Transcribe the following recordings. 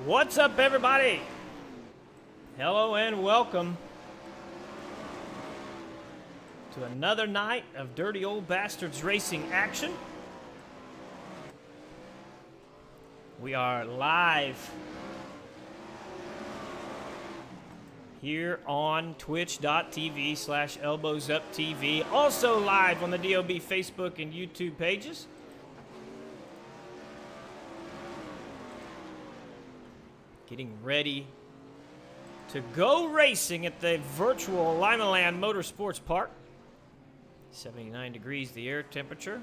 What's up, everybody? Hello and welcome to another night of Dirty Old Bastards Racing action. We are live here on twitch.tv/elbowsuptv. Also live on the DOB Facebook and YouTube pages. Getting ready to go racing at the virtual Limaland Motorsports Park. 79 degrees the air temperature.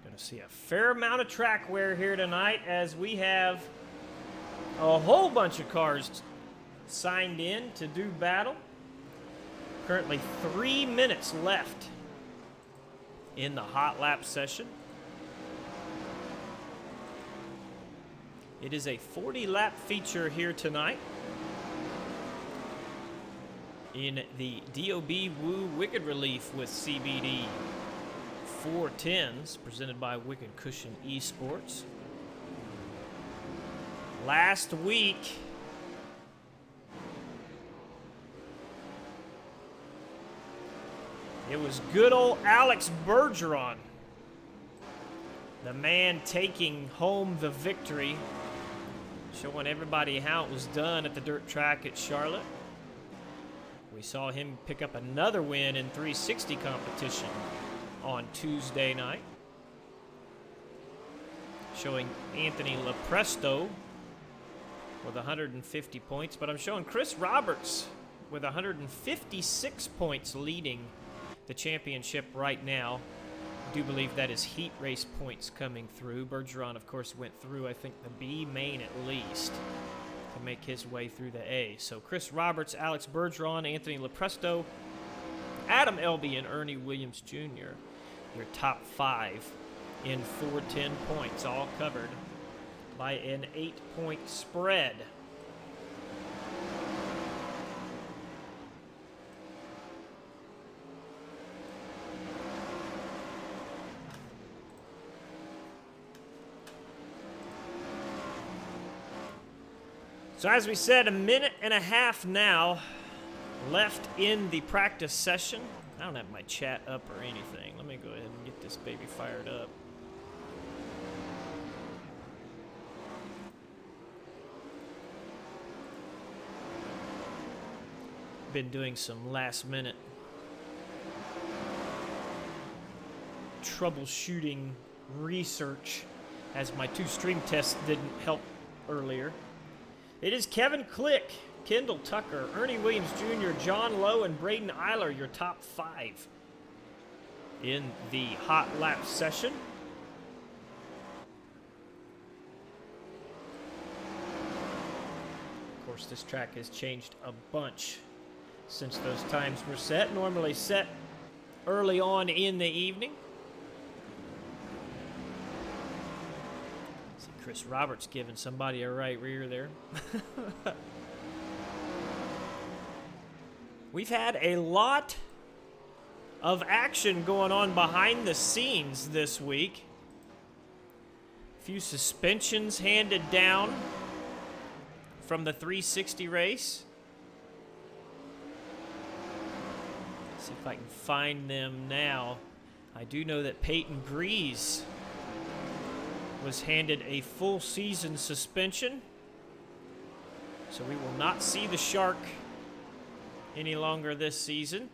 Going to see a fair amount of track wear here tonight as we have a whole bunch of cars signed in to do battle. Currently 3 minutes left in the hot lap session. It is a 40-lap feature here tonight in the DOB Woo Wicked Relief with CBD 410s presented by Wicked Cushion Esports. Last week, it was good old Alex Bergeron, the man taking home the victory, showing everybody how it was done at the dirt track at Charlotte. We saw him pick up another win in 360 competition on Tuesday night, showing Anthony Lepresto with 150 points, but I'm showing Chris Roberts with 156 points leading the championship right now. I do believe that is heat race points coming through. Bergeron, of course, went through, I think, the B main at least to make his way through the A. So Chris Roberts, Alex Bergeron, Anthony Lepresto, Adam Elby, and Ernie Williams Jr., your top 5 in 410 points, all covered by an 8-point spread. So as we said, a minute and a half now left in the practice session. I don't have my chat up or anything. Let me go ahead and get this baby fired up. Been doing some last minute troubleshooting research as my 2 stream tests didn't help earlier. It is Kevin Click, Kendall Tucker, Ernie Williams Jr., John Lowe, and Braden Eiler, your top 5 in the hot lap session. Of course, this track has changed a bunch since those times were set. Normally set early on in the evening. See Chris Roberts giving somebody a right rear there. We've had a lot of action going on behind the scenes this week. A few suspensions handed down from the 360 race. See if I can find them now. I do know that Peyton Grease was handed a full season suspension, so we will not see the Shark any longer this season.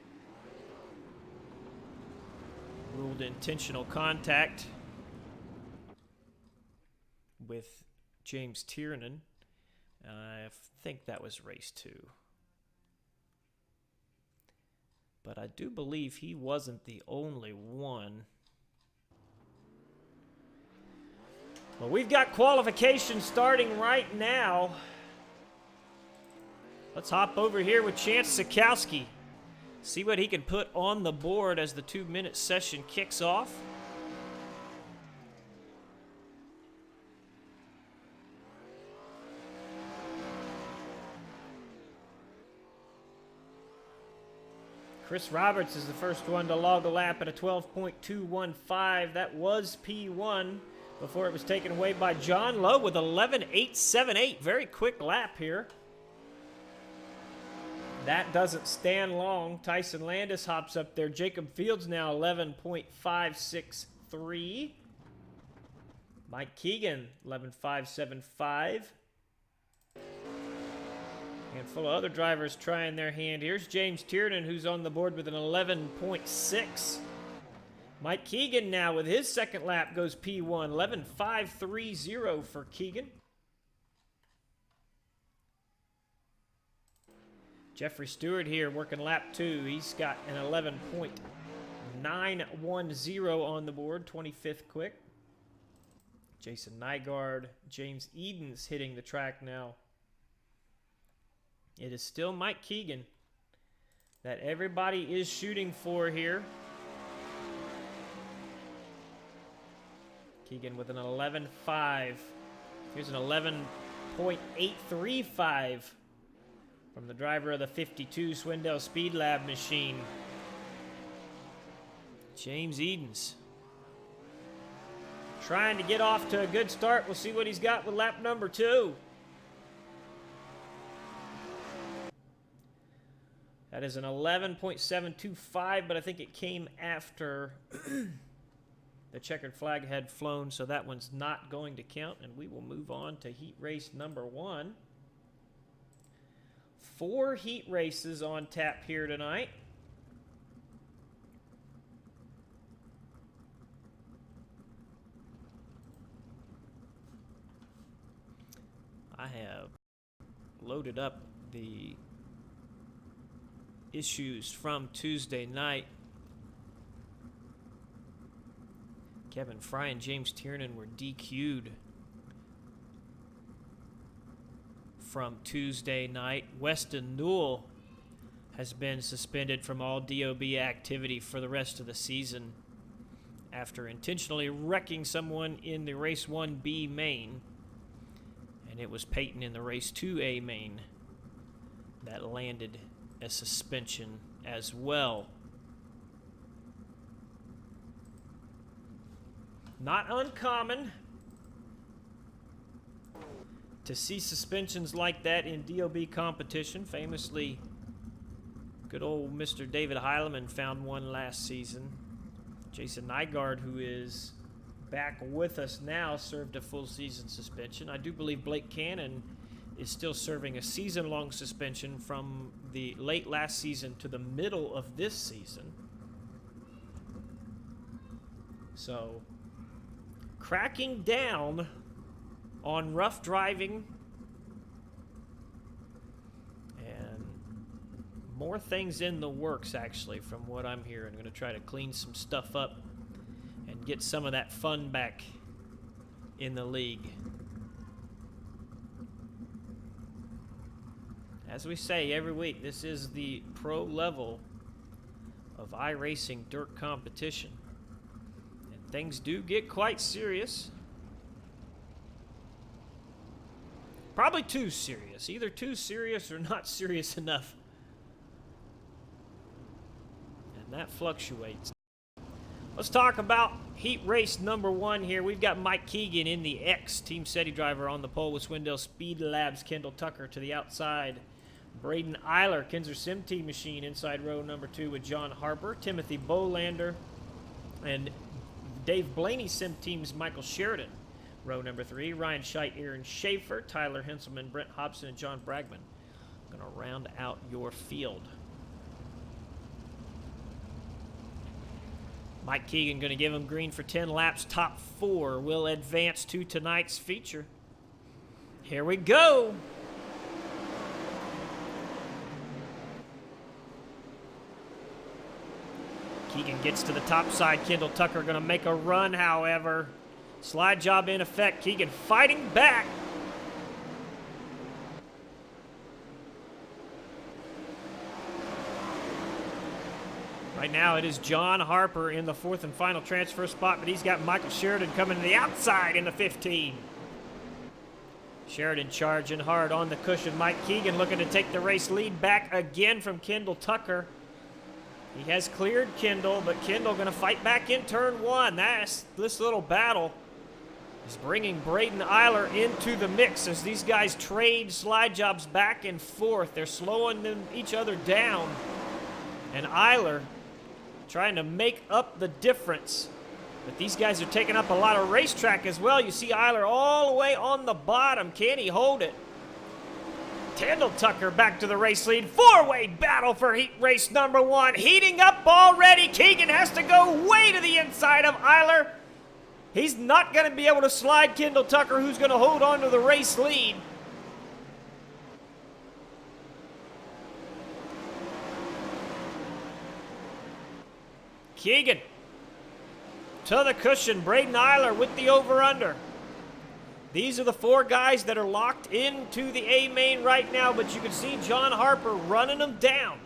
Ruled intentional contact with James Tiernan. I think that was race 2. But I do believe he wasn't the only one. Well, we've got qualification starting right now. Let's hop over here with Chance Sikowski. See what he can put on the board as the 2-minute session kicks off. Chris Roberts is the first one to log a lap at a 12.215. That was P1. before it was taken away by John Lowe with 11.878. Very quick lap here. That doesn't stand long. Tyson Landis hops up there. Jacob Fields now 11.563. Mike Keegan, 11.575. Handful of other drivers trying their hand. Here's James Tiernan, who's on the board with an 11.6. Mike Keegan now with his second lap goes P1, 11.530 for Keegan. Jeffrey Stewart here working lap 2. He's got an 11.910 on the board, 25th quick. Jason Nygaard, James Eden's hitting the track now. It is still Mike Keegan that everybody is shooting for here. Keegan with an 11.5. Here's an 11.835 from the driver of the 52 Swindell Speed Lab machine, James Edens. Trying to get off to a good start. We'll see what he's got with lap number 2. That is an 11.725, but I think it came after the checkered flag had flown, so that one's not going to count, and we will move on to heat race number 1. 4 heat races on tap here tonight. I have loaded up the issues from Tuesday night. Kevin Fry and James Tiernan were DQ'd from Tuesday night. Weston Newell has been suspended from all DOB activity for the rest of the season after intentionally wrecking someone in the Race 1B main. And it was Peyton in the Race 2A main that landed a suspension as well. Not uncommon to see suspensions like that in DOB competition. Famously, good old Mr. David Heileman found one last season. Jason Nygaard, who is back with us now, served a full season suspension. I do believe Blake Cannon is still serving a season-long suspension from the late last season to the middle of this season. So, cracking down on rough driving and more things in the works, actually, from what I'm hearing. I'm going to try to clean some stuff up and get some of that fun back in the league. As we say every week, this is the pro level of iRacing dirt competition. And things do get quite serious. Probably too serious. Either too serious or not serious enough. And that fluctuates. Let's talk about heat race number 1 here. We've got Mike Keegan in the X, Team SETI driver, on the pole with Swindell Speed Labs. Kendall Tucker to the outside. Braden Eiler, Kinzer Sim Team machine, inside row number 2 with John Harper. Timothy Bolander and Dave Blaney Sim Team's Michael Sheridan, row number 3. Ryan Scheidt, Aaron Schaefer, Tyler Henselman, Brent Hobson, and John Bragman going to round out your field. Mike Keegan going to give him green for 10 laps. Top 4 will advance to tonight's feature. Here we go. Keegan gets to the top side. Kendall Tucker going to make a run, however. Slide job in effect. Keegan fighting back. Right now it is John Harper in the 4th and final transfer spot, but he's got Michael Sheridan coming to the outside in the 15. Sheridan charging hard on the cushion. Mike Keegan looking to take the race lead back again from Kendall Tucker. He has cleared Kendall, but Kendall going to fight back in turn 1. That's this little battle He's bringing Braden Eiler into the mix as these guys trade slide jobs back and forth. They're slowing each other down. And Eiler trying to make up the difference. But these guys are taking up a lot of racetrack as well. You see Eiler all the way on the bottom. Can he hold it? Kendall Tucker back to the race lead. Four-way battle for heat race number 1. Heating up already. Keegan has to go way to the inside of Eiler. He's not going to be able to slide Kendall Tucker, who's going to hold on to the race lead. Keegan to the cushion. Braden Eiler with the over-under. These are the 4 guys that are locked into the A main right now, but you can see John Harper running them down.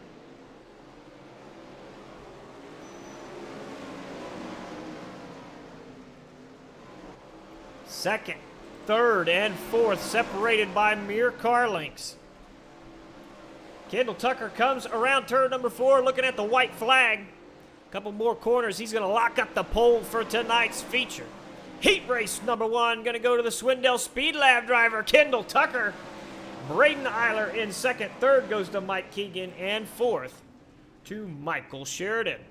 Second, third, and fourth separated by mere car lengths. Kendall Tucker comes around turn number 4 looking at the white flag. A couple more corners. He's going to lock up the pole for tonight's feature. Heat race number 1 going to go to the Swindell Speed Lab driver, Kendall Tucker. Braden Eiler in second. Third goes to Mike Keegan. And fourth to Michael Sheridan.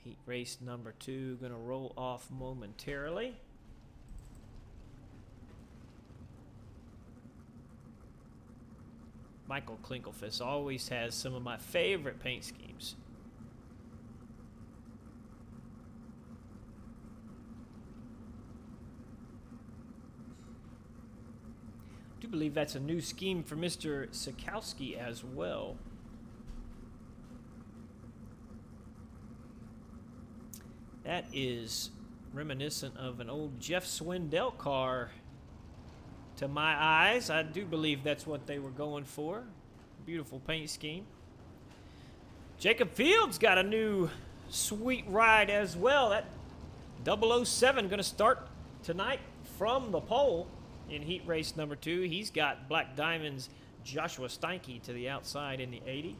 Heat race number 2 going to roll off momentarily. Michael Klinkelfus always has some of my favorite paint schemes. I do believe that's a new scheme for Mr. Sikowski as well. That is reminiscent of an old Jeff Swindell car. To my eyes, I do believe that's what they were going for. Beautiful paint scheme. Jacob Fields got a new sweet ride as well. That 007 going to start tonight from the pole in heat race number 2. He's got Black Diamond's Joshua Steinke to the outside in the 80.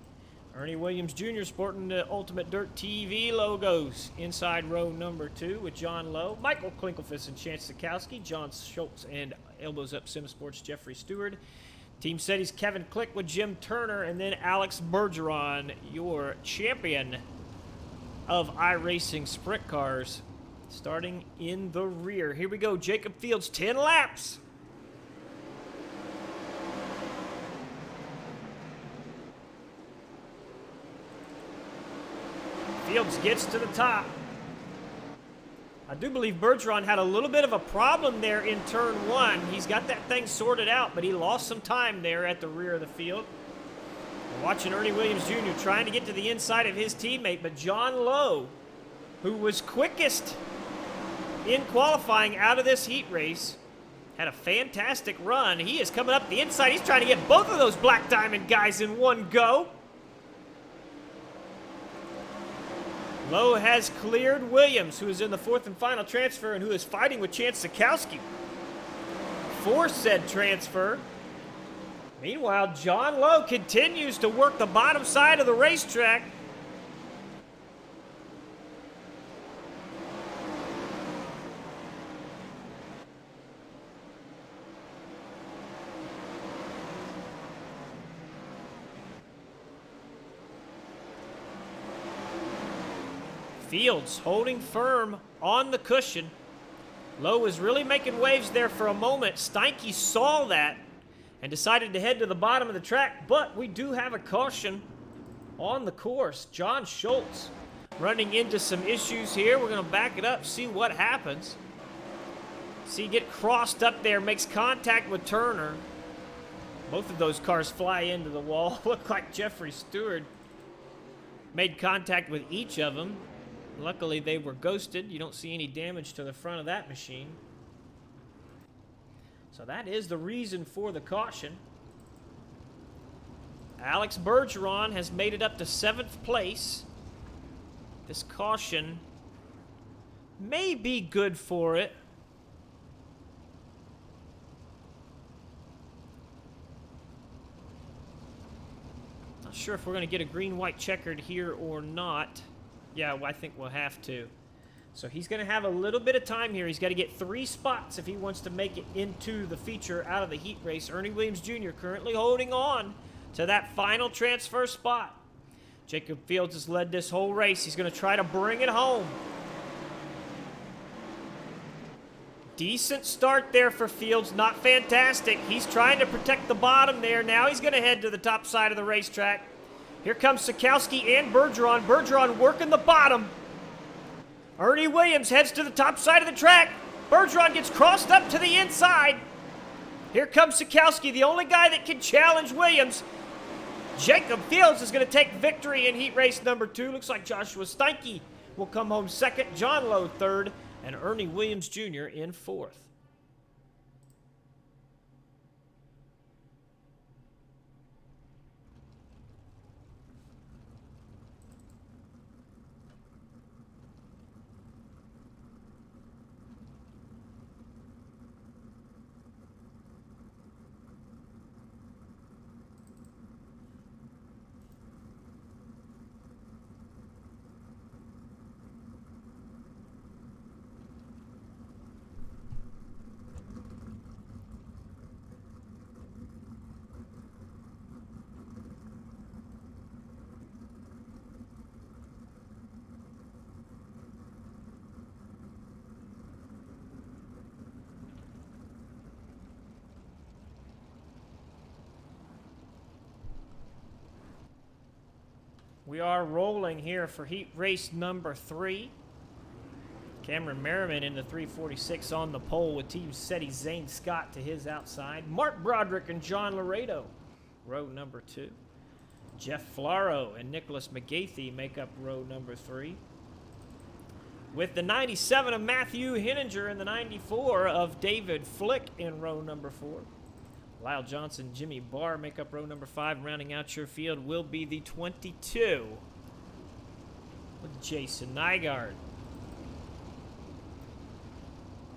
Ernie Williams Jr. sporting the Ultimate Dirt TV logos inside row number 2 with John Lowe, Michael Klinkelfus and Chance Sikowski, John Schultz and Elbows Up Sim Sports Jeffrey Stewart. Team Setty's Kevin Click with Jim Turner, and then Alex Bergeron, your champion of iRacing sprint cars, starting in the rear. Here we go, Jacob Fields, 10 laps. Fields gets to the top. I do believe Bergeron had a little bit of a problem there in turn 1. He's got that thing sorted out, but he lost some time there at the rear of the field. We're watching Ernie Williams Jr. trying to get to the inside of his teammate, but John Lowe, who was quickest in qualifying out of this heat race, had a fantastic run. He is coming up the inside. He's trying to get both of those Black Diamond guys in one go. Lowe has cleared Williams, who is in the 4th and final transfer and who is fighting with Chance Sikowski for said transfer. Meanwhile, John Lowe continues to work the bottom side of the racetrack. Fields holding firm on the cushion. Lowe was really making waves there for a moment. Steinke saw that and decided to head to the bottom of the track, but we do have a caution on the course. John Schultz running into some issues here. We're going to back it up, see what happens. See, get crossed up there, makes contact with Turner. Both of those cars fly into the wall. Look like Jeffrey Stewart made contact with each of them. Luckily, they were ghosted. You don't see any damage to the front of that machine. So that is the reason for the caution. Alex Bergeron has made it up to 7th place. This caution may be good for it. sure if we're going to get a green-white checkered here or not. Yeah, well, I think we'll have to. So he's going to have a little bit of time here. He's got to get 3 spots if he wants to make it into the feature out of the heat race. Ernie Williams Jr. currently holding on to that final transfer spot. Jacob Fields has led this whole race. He's going to try to bring it home. Decent start there for Fields, not fantastic. He's trying to protect the bottom there. Now he's going to head to the top side of the racetrack. Here comes Sikowski and Bergeron. Bergeron working the bottom. Ernie Williams heads to the top side of the track. Bergeron gets crossed up to the inside. Here comes Sikowski, the only guy that can challenge Williams. Jacob Fields is going to take victory in heat race number 2. Looks like Joshua Steinke will come home second, John Lowe third, and Ernie Williams Jr. in 4th. We are rolling here for heat race number 3. Cameron Merriman in the 346 on the pole with Team SETI Zane Scott to his outside. Mark Broderick and John Laredo, row number 2. Jeff Flaro and Nicholas McGathey make up row number 3. With the 97 of Matthew Henninger and the 94 of David Flick in row number 4. Lyle Johnson, Jimmy Barr make up row number 5. Rounding out your field will be the 22 with Jason Nygaard.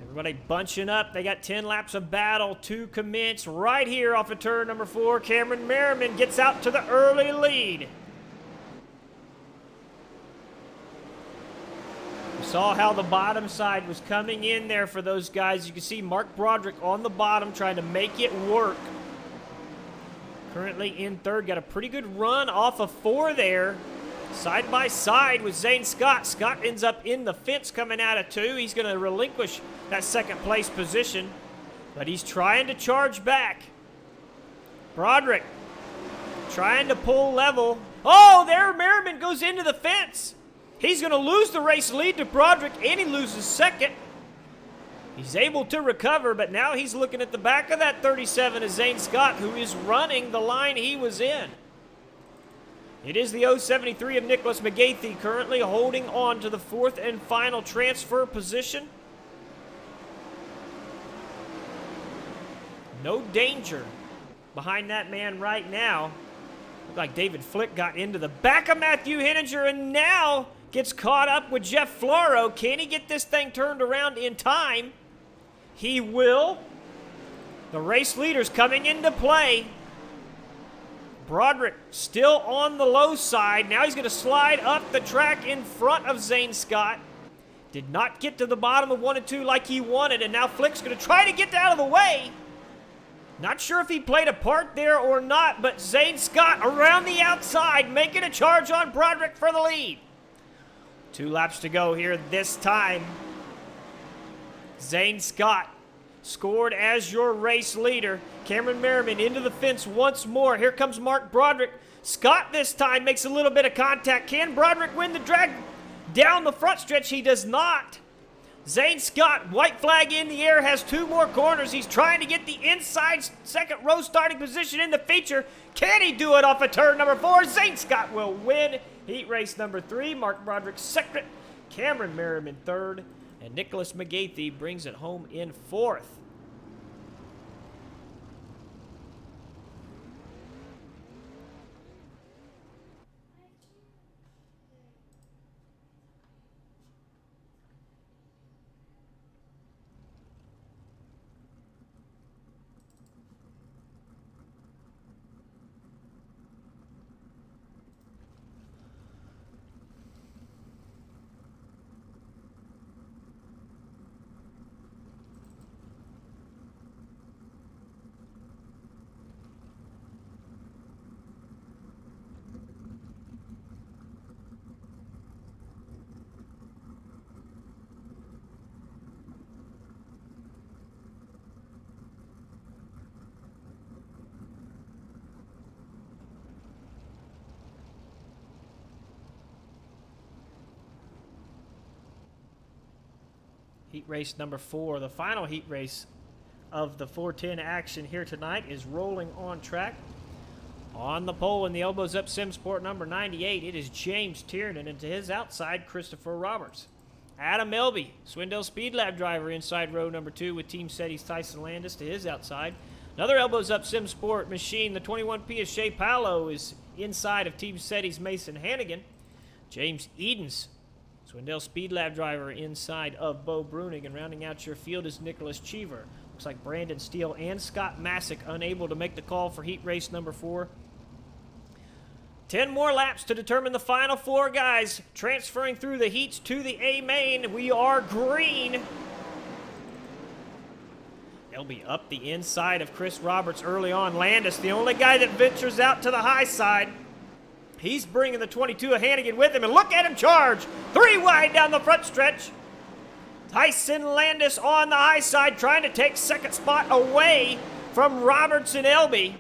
Everybody bunching up. They got 10 laps of battle to commence right here off of turn number 4. Cameron Merriman gets out to the early lead. We saw how the bottom side was coming in there for those guys. You can see Mark Broderick on the bottom trying to make it work. Currently in 3rd. Got a pretty good run off of 4 there. Side by side with Zane Scott. Scott ends up in the fence coming out of 2. He's going to relinquish that 2nd place position. But he's trying to charge back. Broderick trying to pull level. Oh, there Merriman goes into the fence. He's going to lose the race lead to Broderick, and he loses 2nd. He's able to recover, but now he's looking at the back of that 37 of Zane Scott, who is running the line he was in. It is the 073 of Nicholas McGathey currently holding on to the 4th and final transfer position. No danger behind that man right now. Looked like David Flick got into the back of Matthew Henninger and now gets caught up with Jeff Flaro. Can he get this thing turned around in time? He will. The race leader's coming into play. Broderick still on the low side. Now he's going to slide up the track in front of Zane Scott. Did not get to the bottom of 1 and 2 like he wanted, and now Flick's going to try to get out of the way. Not sure if he played a part there or not, but Zane Scott around the outside making a charge on Broderick for the lead. 2 laps to go here this time. Zane Scott scored as your race leader. Cameron Merriman into the fence once more. Here comes Mark Broderick. Scott this time makes a little bit of contact. Can Broderick win the drag down the front stretch? He does not. Zane Scott, white flag in the air, has 2 more corners. He's trying to get the inside 2nd row starting position in the feature. Can he do it off of turn number 4? Zane Scott will win heat race number 3. Mark Broderick 2nd, Cameron Merriman 3rd, and Nicholas McGathey brings it home in 4th. Heat race number 4, the final heat race of the 410 action here tonight, is rolling on track. On the pole in the elbows up sim sport number 98, it is James Tiernan, and to his outside, Christopher Roberts. Adam Elby, Swindell Speed Lab driver, inside row number 2 with Team SETI's Tyson Landis to his outside. Another elbows up sim sport machine, the 21P of Shea Paolo, is inside of Team SETI's Mason Hannigan. James Edens, Swindell Speed Lab driver, inside of Bo Bruning, and rounding out your field is Nicholas Cheever. Looks like Brandon Steele and Scott Masick unable to make the call for heat race number 4. 10 more laps to determine the final 4 guys transferring through the heats to the A main. We are green. They'll be up the inside of Chris Roberts early on. Landis, the only guy that ventures out to the high side. He's bringing the 22 of Hannigan with him, and look at him charge. 3 wide down the front stretch. Tyson Landis on the high side, trying to take second spot away from Roberts and Elby.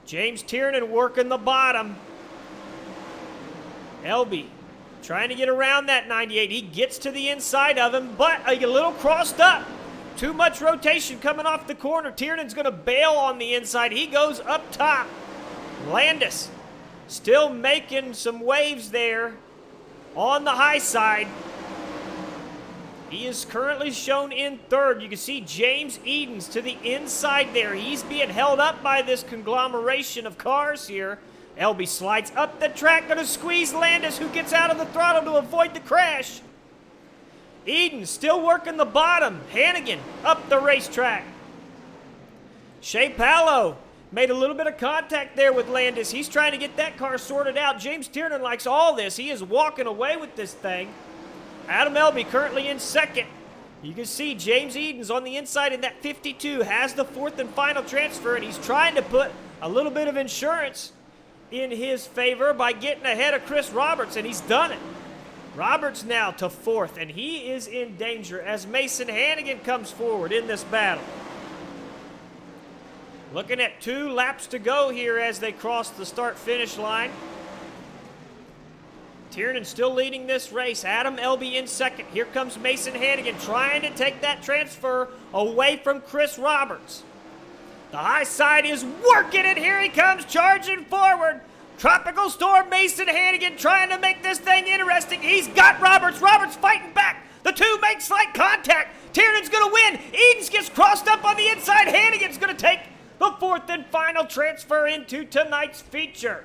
James Tiernan working the bottom. Elby trying to get around that 98. He gets to the inside of him, but a little crossed up. Too much rotation coming off the corner. Tiernan's going to bail on the inside. He goes up top. Landis still making some waves there on the high side. He is currently shown in third. You can see James Edens to the inside there. He's being held up by this conglomeration of cars here. Elby slides up the track, going to squeeze Landis, who gets out of the throttle to avoid the crash. Edens still working the bottom. Hannigan up the racetrack. Shea Paolo made a little bit of contact there with Landis. He's trying to get that car sorted out. James Tiernan likes all this. He is walking away with this thing. Adam Elby currently in second. You can see James Edens on the inside in that 52 has the 4th and final transfer, and he's trying to put a little bit of insurance in his favor by getting ahead of Chris Roberts, and he's done it. Roberts now to 4th, and he is in danger as Mason Hannigan comes forward in this battle. Looking at 2 laps to go here as they cross the start-finish line. Tiernan still leading this race. Adam Elby in second. Here comes Mason Hannigan trying to take that transfer away from Chris Roberts. The high side is working it. Here he comes charging forward. Tropical Storm Mason Hannigan trying to make this thing interesting. He's got Roberts. Roberts fighting back. The 2 make slight contact. Tiernan's going to win. Edens gets crossed up on the inside. Hannigan's going to take the 4th and final transfer into tonight's feature.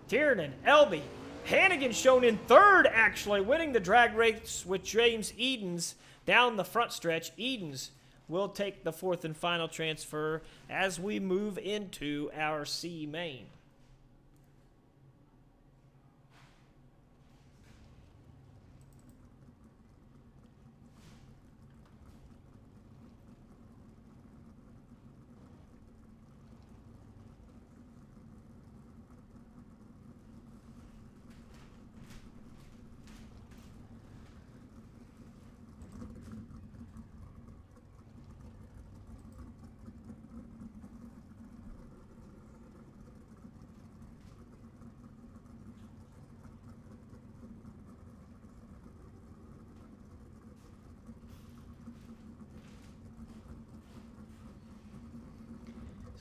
Tiernan, Elby, Hannigan shown in third, actually, winning the drag race with James Edens down the front stretch. Edens will take the 4th and final transfer as we move into our C main.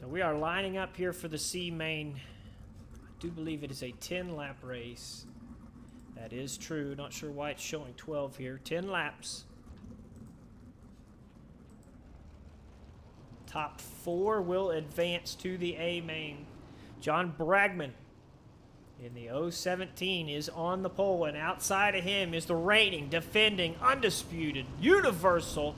So we are lining up here for the C main. I do believe it is a 10-lap race. That is true. Not sure why it's showing 12 here. 10 laps. Top 4 will advance to the A main. John Bragman in the 017 is on the pole, and outside of him is the reigning, defending, undisputed, universal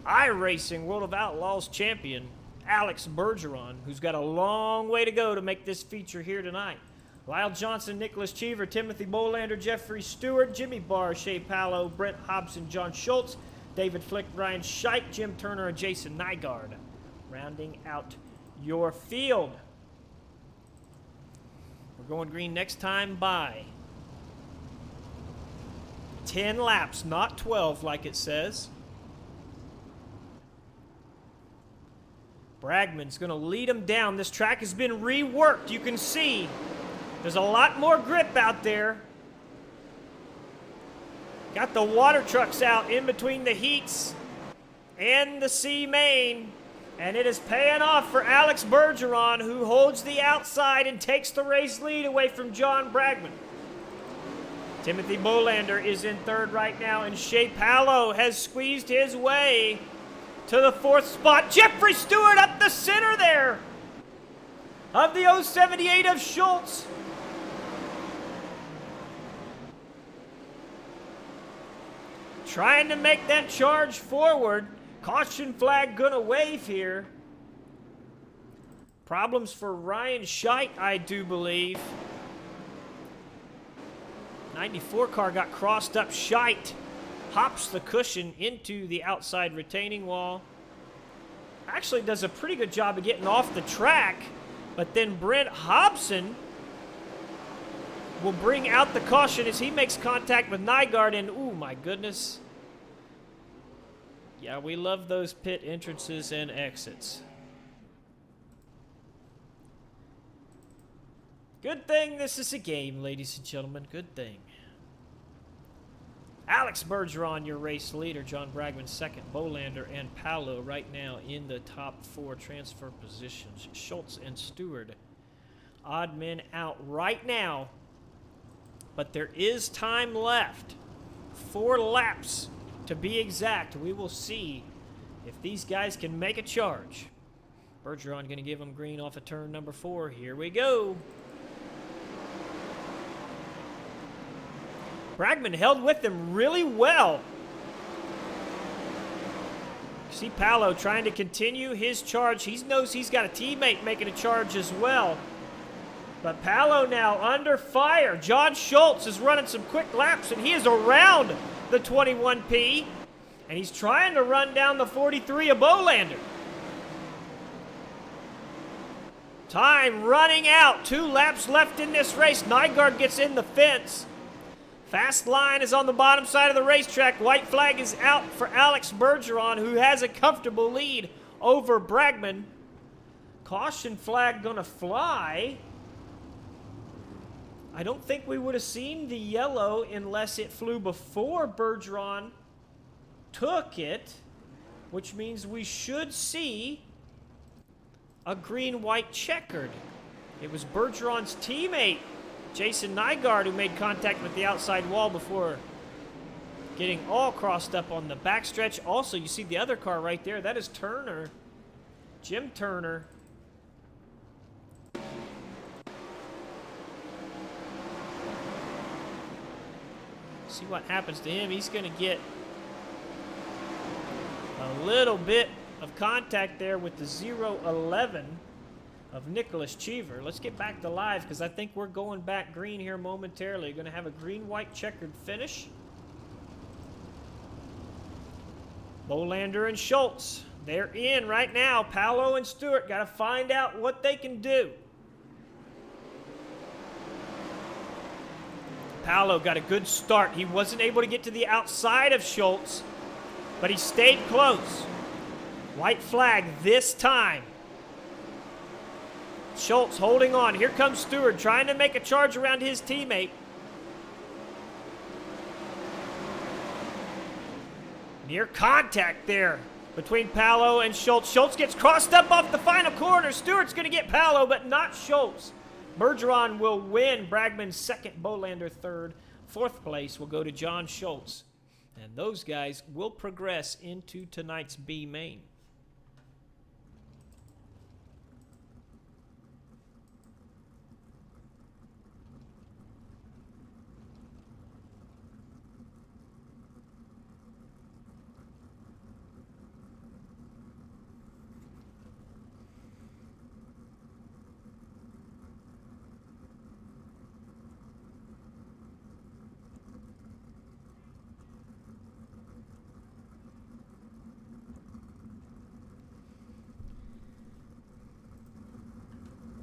iRacing World of Outlaws champion, Alex Bergeron, who's got a long way to go to make this feature here tonight. Lyle Johnson, Nicholas Cheever, Timothy Bolander, Jeffrey Stewart, Jimmy Barr, Shea Paolo, Brent Hobson, John Schultz, David Flick, Ryan Scheich, Jim Turner, and Jason Nygaard, rounding out your field. We're going green next time by 10 laps, not 12 like it says. Bragman's going to lead him down. This track has been reworked. You can see there's a lot more grip out there. Got the water trucks out in between the heats and the C main. And it is paying off for Alex Bergeron, who holds the outside and takes the race lead away from John Bragman. Timothy Bolander is in third right now, and Shea Palo has squeezed his way to the fourth spot. Jeffrey Stewart up the center there of the 078 of Schultz. Trying to make that charge forward. Caution flag gonna wave here. Problems for Ryan Scheidt, I do believe. 94 car got crossed up. Scheidt hops the cushion into the outside retaining wall. Actually does a pretty good job of getting off the track, but then Brent Hobson will bring out the caution as he makes contact with Nygaard, and ooh, my goodness. Yeah, we love those pit entrances and exits. Good thing this is a game, ladies and gentlemen. Good thing. Alex Bergeron, your race leader. John Bragman second. Bolander and Palo right now in the top 4 transfer positions. Schultz and Stewart, odd men out right now. But there is time left. 4 laps to be exact. We will see if these guys can make a charge. Bergeron going to give them green off of turn number 4. Here we go. Bragman held with them really well. See Palo trying to continue his charge. He knows he's got a teammate making a charge as well. But Palo now under fire. John Schultz is running some quick laps, and he is around the 21P. And he's trying to run down the 43 of Bolander. Time running out. 2 laps left in this race. Nygaard gets in the fence. Fast line is on the bottom side of the racetrack. White flag is out for Alex Bergeron, who has a comfortable lead over Bragman. Caution flag gonna fly. I don't think we would have seen the yellow unless it flew before Bergeron took it, which means we should see a green-white checkered. It was Bergeron's teammate, Jason Nygaard, who made contact with the outside wall before getting all crossed up on the backstretch. Also, you see the other car right there. That is Turner, Jim Turner. See what happens to him. He's going to get a little bit of contact there with the 011 of Nicholas Cheever. Let's get back to live because I think we're going back green here momentarily. Going to have a green-white checkered finish. Bolander and Schultz, they're in right now. Palo and Stewart got to find out what they can do. Palo got a good start. He wasn't able to get to the outside of Schultz, but he stayed close. White flag this time. Schultz holding on. Here comes Stewart trying to make a charge around his teammate. Near contact there between Palo and Schultz. Schultz gets crossed up off the final corner. Stewart's going to get Palo, but not Schultz. Bergeron will win. Bragman second, Bolander third. Fourth place will go to John Schultz. And those guys will progress into tonight's B main.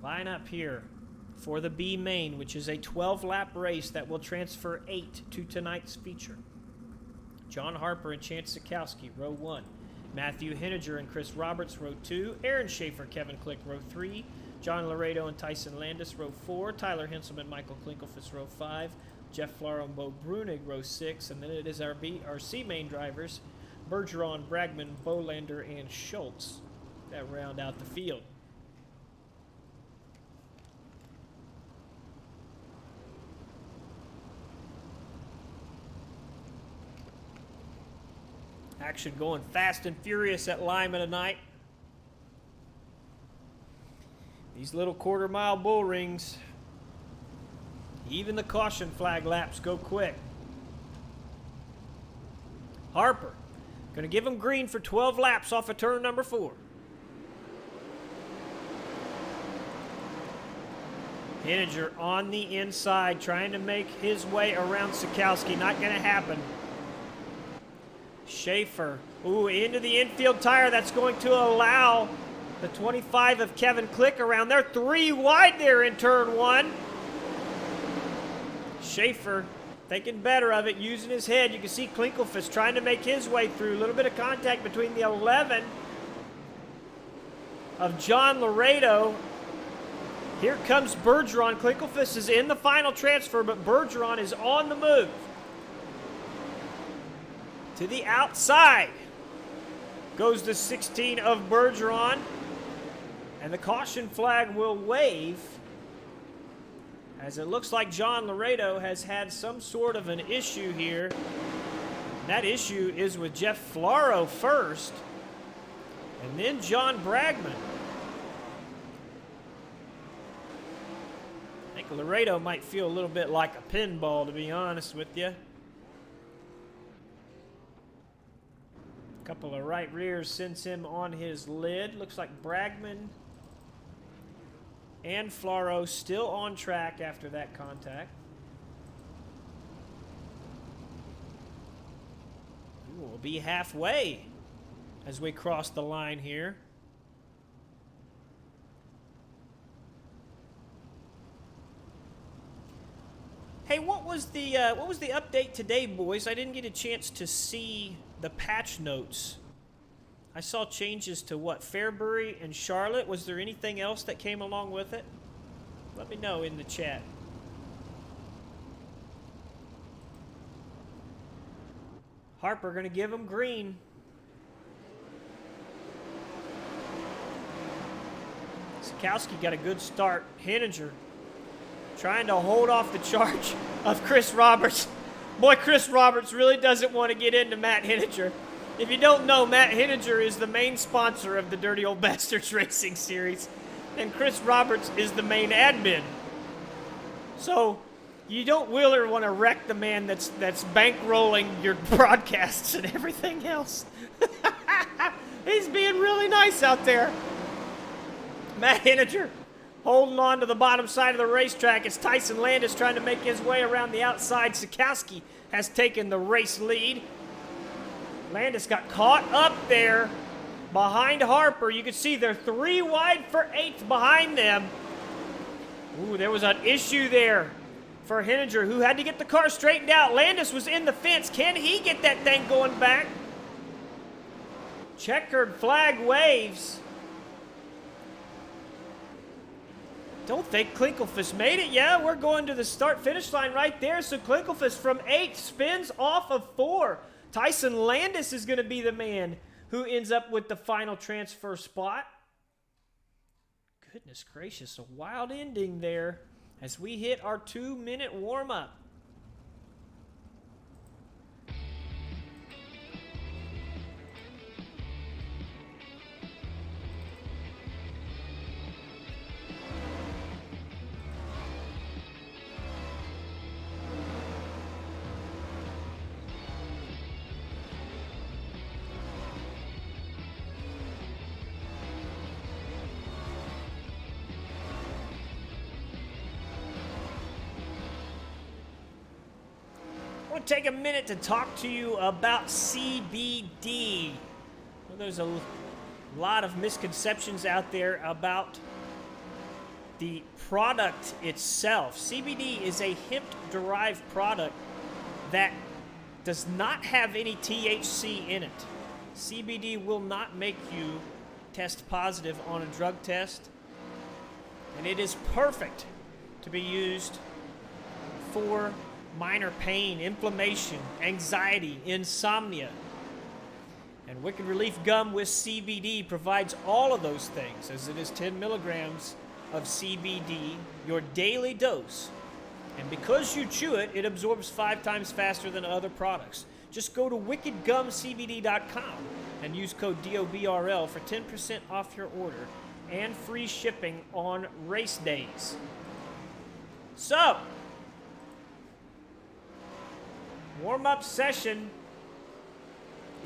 Line up here for the B main, which is a 12-lap race that will transfer 8 to tonight's feature. John Harper and Chance Sikowski, row 1. Matthew Henniger and Chris Roberts, row 2. Aaron Schaefer, Kevin Click, row 3. John Laredo and Tyson Landis, row 4. Tyler Henselman, Michael Klinkelfus, row 5. Jeff Flaro and Bo Brunig, row 6. And then it is our C main drivers, Bergeron, Bragman, Bolander, and Schultz, that round out the field. Action going fast and furious at Lima tonight. These little quarter-mile bull rings, even the caution flag laps go quick. Harper going to give him green for 12 laps off of turn number 4. Henninger on the inside, trying to make his way around Sikowski. Not going to happen. Schaefer, into the infield tire. That's going to allow the 25 of Kevin Click around there. 3 wide there in turn 1. Schaefer thinking better of it, using his head. You can see Klinkelfus trying to make his way through. A little bit of contact between the 11 of John Laredo. Here comes Bergeron. Klinkelfus is in the final transfer, but Bergeron is on the move. To the outside goes the 16 of Bergeron, and the caution flag will wave, as it looks like John Laredo has had some sort of an issue here. And that issue is with Jeff Flaro first, and then John Bragman. I think Laredo might feel a little bit like a pinball, to be honest with you. Couple of right rears sends him on his lid. Looks like Bragman and Flaro still on track after that contact. We'll be halfway as we cross the line here. Hey, what was the update today, boys? I didn't get a chance to see the patch notes. I saw changes to what? Fairbury and Charlotte. Was there anything else that came along with it? Let me know in the chat. Harper going to give him green. Sikowski got a good start. Henninger trying to hold off the charge of Chris Roberts. Boy, Chris Roberts really doesn't want to get into Matt Henninger. If you don't know, Matt Henninger is the main sponsor of the Dirty Old Bastards Racing Series, and Chris Roberts is the main admin. So you don't really want to wreck the man that's bankrolling your broadcasts and everything else. He's being really nice out there. Matt Henninger holding on to the bottom side of the racetrack as Tyson Landis trying to make his way around the outside. Sikowski has taken the race lead. Landis got caught up there behind Harper. You can see they're 3 wide for 8th behind them. Ooh, there was an issue there for Henninger, who had to get the car straightened out. Landis was in the fence. Can he get that thing going back? Checkered flag waves. Don't think Klinkelfus made it. Yeah, we're going to the start-finish line right there. So Klinkelfus from 8th spins off of 4. Tyson Landis is going to be the man who ends up with the final transfer spot. Goodness gracious, a wild ending there as we hit our 2-minute warm-up. I want to take a minute to talk to you about CBD. Well, there's a lot of misconceptions out there about the product itself. CBD is a hemp-derived product that does not have any THC in it. CBD will not make you test positive on a drug test, and it is perfect to be used for minor pain, inflammation, anxiety, insomnia. And Wicked Relief Gum with CBD provides all of those things, as it is 10 milligrams of CBD, your daily dose. And because you chew it, it absorbs 5 times faster than other products. Just go to wickedgumcbd.com and use code DOBRL for 10% off your order and free shipping on race days. So, warm-up session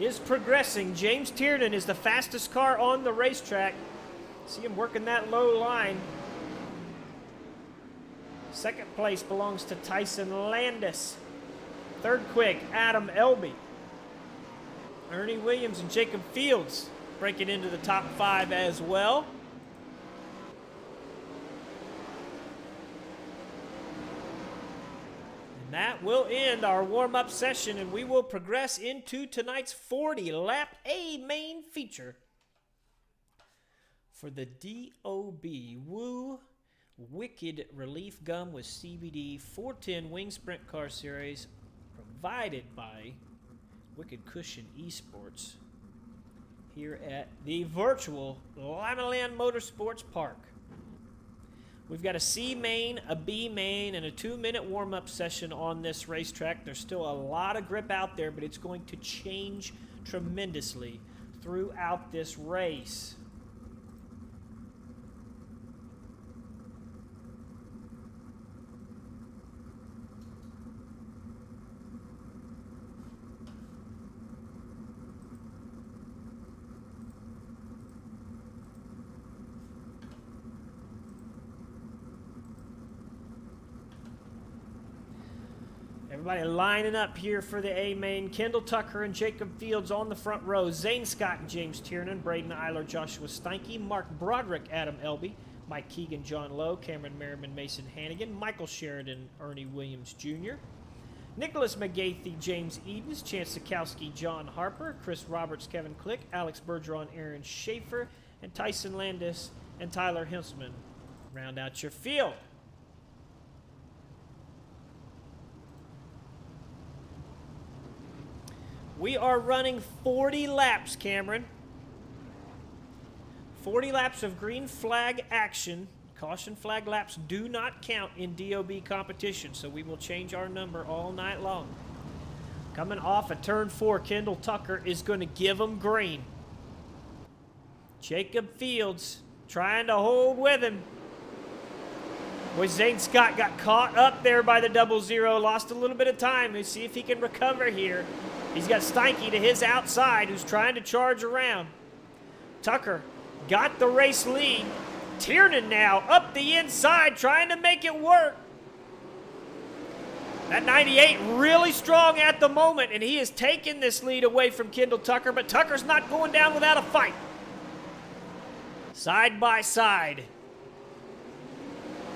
is progressing. James Tiernan is the fastest car on the racetrack. See him working that low line. Second place belongs to Tyson Landis. Third quick, Adam Elby. Ernie Williams and Jacob Fields breaking into the top 5 as well. And that will end our warm-up session, and we will progress into tonight's 40-lap A main feature for the DOB Woo Wicked Relief Gum with CBD 410 Wing Sprint Car Series, provided by Wicked Cushion Esports here at the virtual Lanier Motorsports Park. We've got a C main, a B main, and a 2-minute warm-up session on this racetrack. There's still a lot of grip out there, but it's going to change tremendously throughout this race. Everybody lining up here for the A main. Kendall Tucker and Jacob Fields on the front row. Zane Scott and James Tiernan. Braden Eiler, Joshua Steinke. Mark Broderick, Adam Elby. Mike Keegan, John Lowe. Cameron Merriman, Mason Hannigan. Michael Sheridan, Ernie Williams Jr. Nicholas McGathy, James Edens. Chance Sikowski, John Harper. Chris Roberts, Kevin Click. Alex Bergeron, Aaron Schaefer. And Tyson Landis and Tyler Hensman round out your field. We are running 40 laps, Cameron. 40 laps of green flag action. Caution flag laps do not count in DOB competition, so we will change our number all night long. Coming off of turn 4, Kendall Tucker is going to give them green. Jacob Fields trying to hold with him. Boy, Zane Scott got caught up there by the 00, lost a little bit of time. Let's see if he can recover here. He's got Steinke to his outside, who's trying to charge around. Tucker got the race lead. Tiernan now up the inside, trying to make it work. That 98 really strong at the moment, and he has taken this lead away from Kendall Tucker, but Tucker's not going down without a fight. Side by side.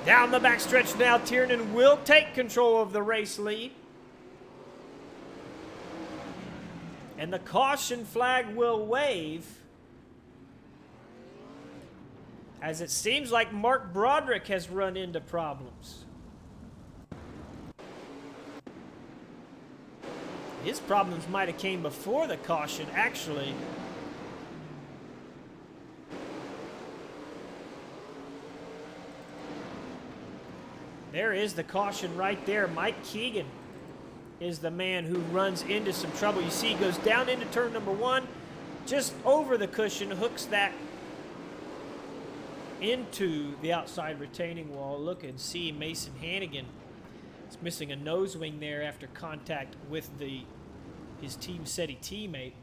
Down the backstretch now, Tiernan will take control of the race lead. And the caution flag will wave, as it seems like Mark Broderick has run into problems. His problems might have came before the caution, actually. There is the caution right there. Mike Keegan is the man who runs into some trouble. You see he goes down into turn number 1, just over the cushion, hooks that into the outside retaining wall. Look and see Mason Hannigan is missing a nose wing there after contact with his Team SETI teammate.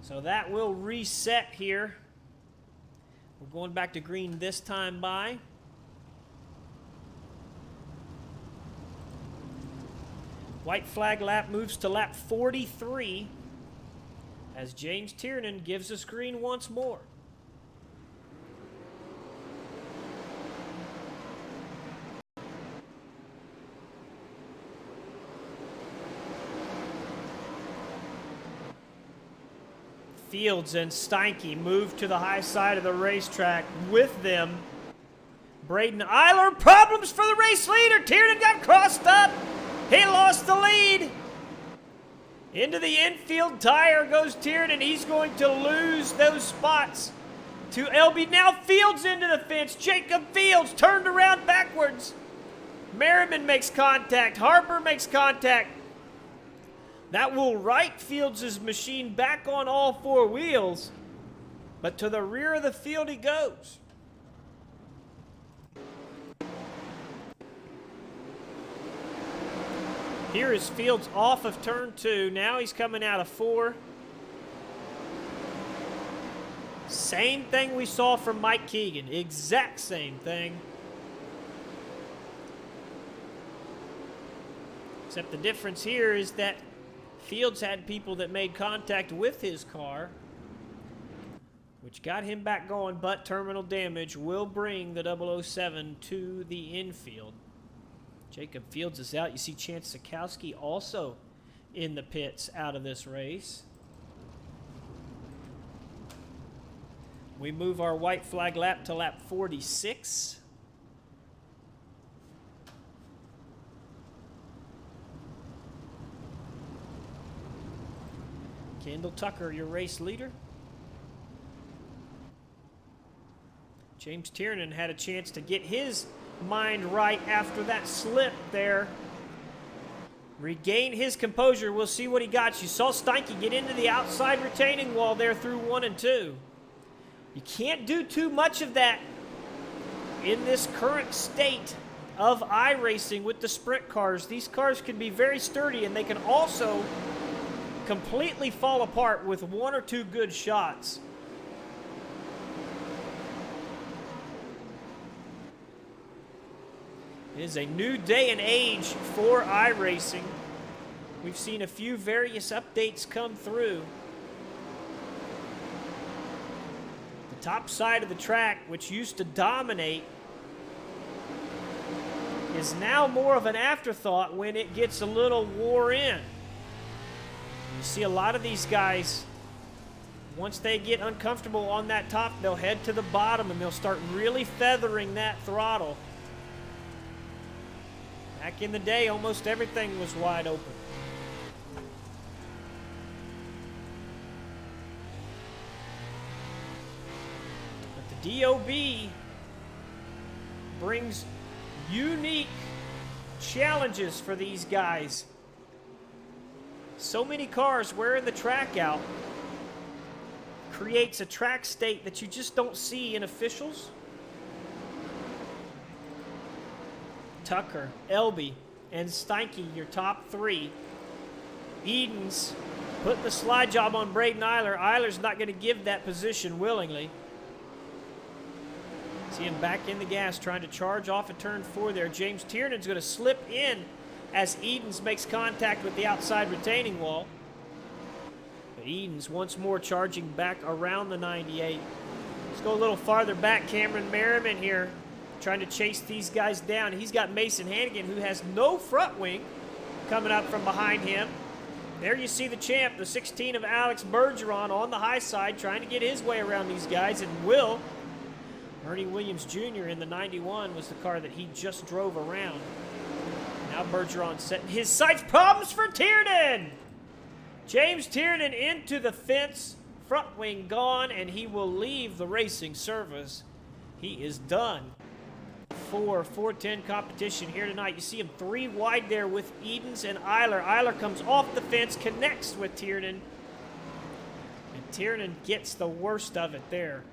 So that will reset here. We're going back to green this time by. White flag lap moves to lap 43 as James Tiernan gives us green once more. Fields and Steinke move to the high side of the racetrack with them. Braden Eiler. Problems for the race leader. Tiernan got crossed up. He lost the lead. Into the infield tire goes Tiernan. He's going to lose those spots to LB. Now Fields into the fence. Jacob Fields turned around backwards. Merriman makes contact. Harper makes contact. That will right Fields' machine back on all four wheels. But to the rear of the field he goes. Here is Fields off of turn 2. Now he's coming out of 4. Same thing we saw from Mike Keegan. Exact same thing. Except the difference here is that Fields had people that made contact with his car, which got him back going, but terminal damage will bring the 007 to the infield. Jacob Fields is out. You see Chance Sikowski also in the pits out of this race. We move our white flag lap to lap 46. Kendall Tucker, your race leader. James Tiernan had a chance to get his mind right after that slip there. Regain his composure. We'll see what he got. You saw Steinke get into the outside retaining wall there through 1 and 2. You can't do too much of that in this current state of iRacing with the sprint cars. These cars can be very sturdy, and they can also completely fall apart with 1 or 2 good shots. It is a new day and age for iRacing. We've seen a few various updates come through. The top side of the track, which used to dominate, is now more of an afterthought when it gets a little wore in. You see a lot of these guys, once they get uncomfortable on that top, they'll head to the bottom and they'll start really feathering that throttle. Back in the day, almost everything was wide open. But the DOB brings unique challenges for these guys. So many cars wearing the track out creates a track state that you just don't see in officials. Tucker, Elby, and Steinke, your top 3. Edens putting the slide job on Braden Eiler. Eiler's not going to give that position willingly. See him back in the gas, trying to charge off at turn 4 there. James Tiernan's going to slip in as Edens makes contact with the outside retaining wall. But Edens once more charging back around the 98. Let's go a little farther back. Cameron Merriman here trying to chase these guys down. He's got Mason Hannigan, who has no front wing, coming up from behind him. There you see the champ, the 16 of Alex Bergeron on the high side, trying to get his way around these guys, and will. Ernie Williams Jr. in the 91 was the car that he just drove around. Now Bergeron setting his sights. Problems for Tiernan! James Tiernan into the fence, front wing gone, and he will leave the racing service. He is done for 410 competition here tonight. You see him 3 wide there with Edens and Eiler. Eiler comes off the fence, connects with Tiernan, and Tiernan gets the worst of it there.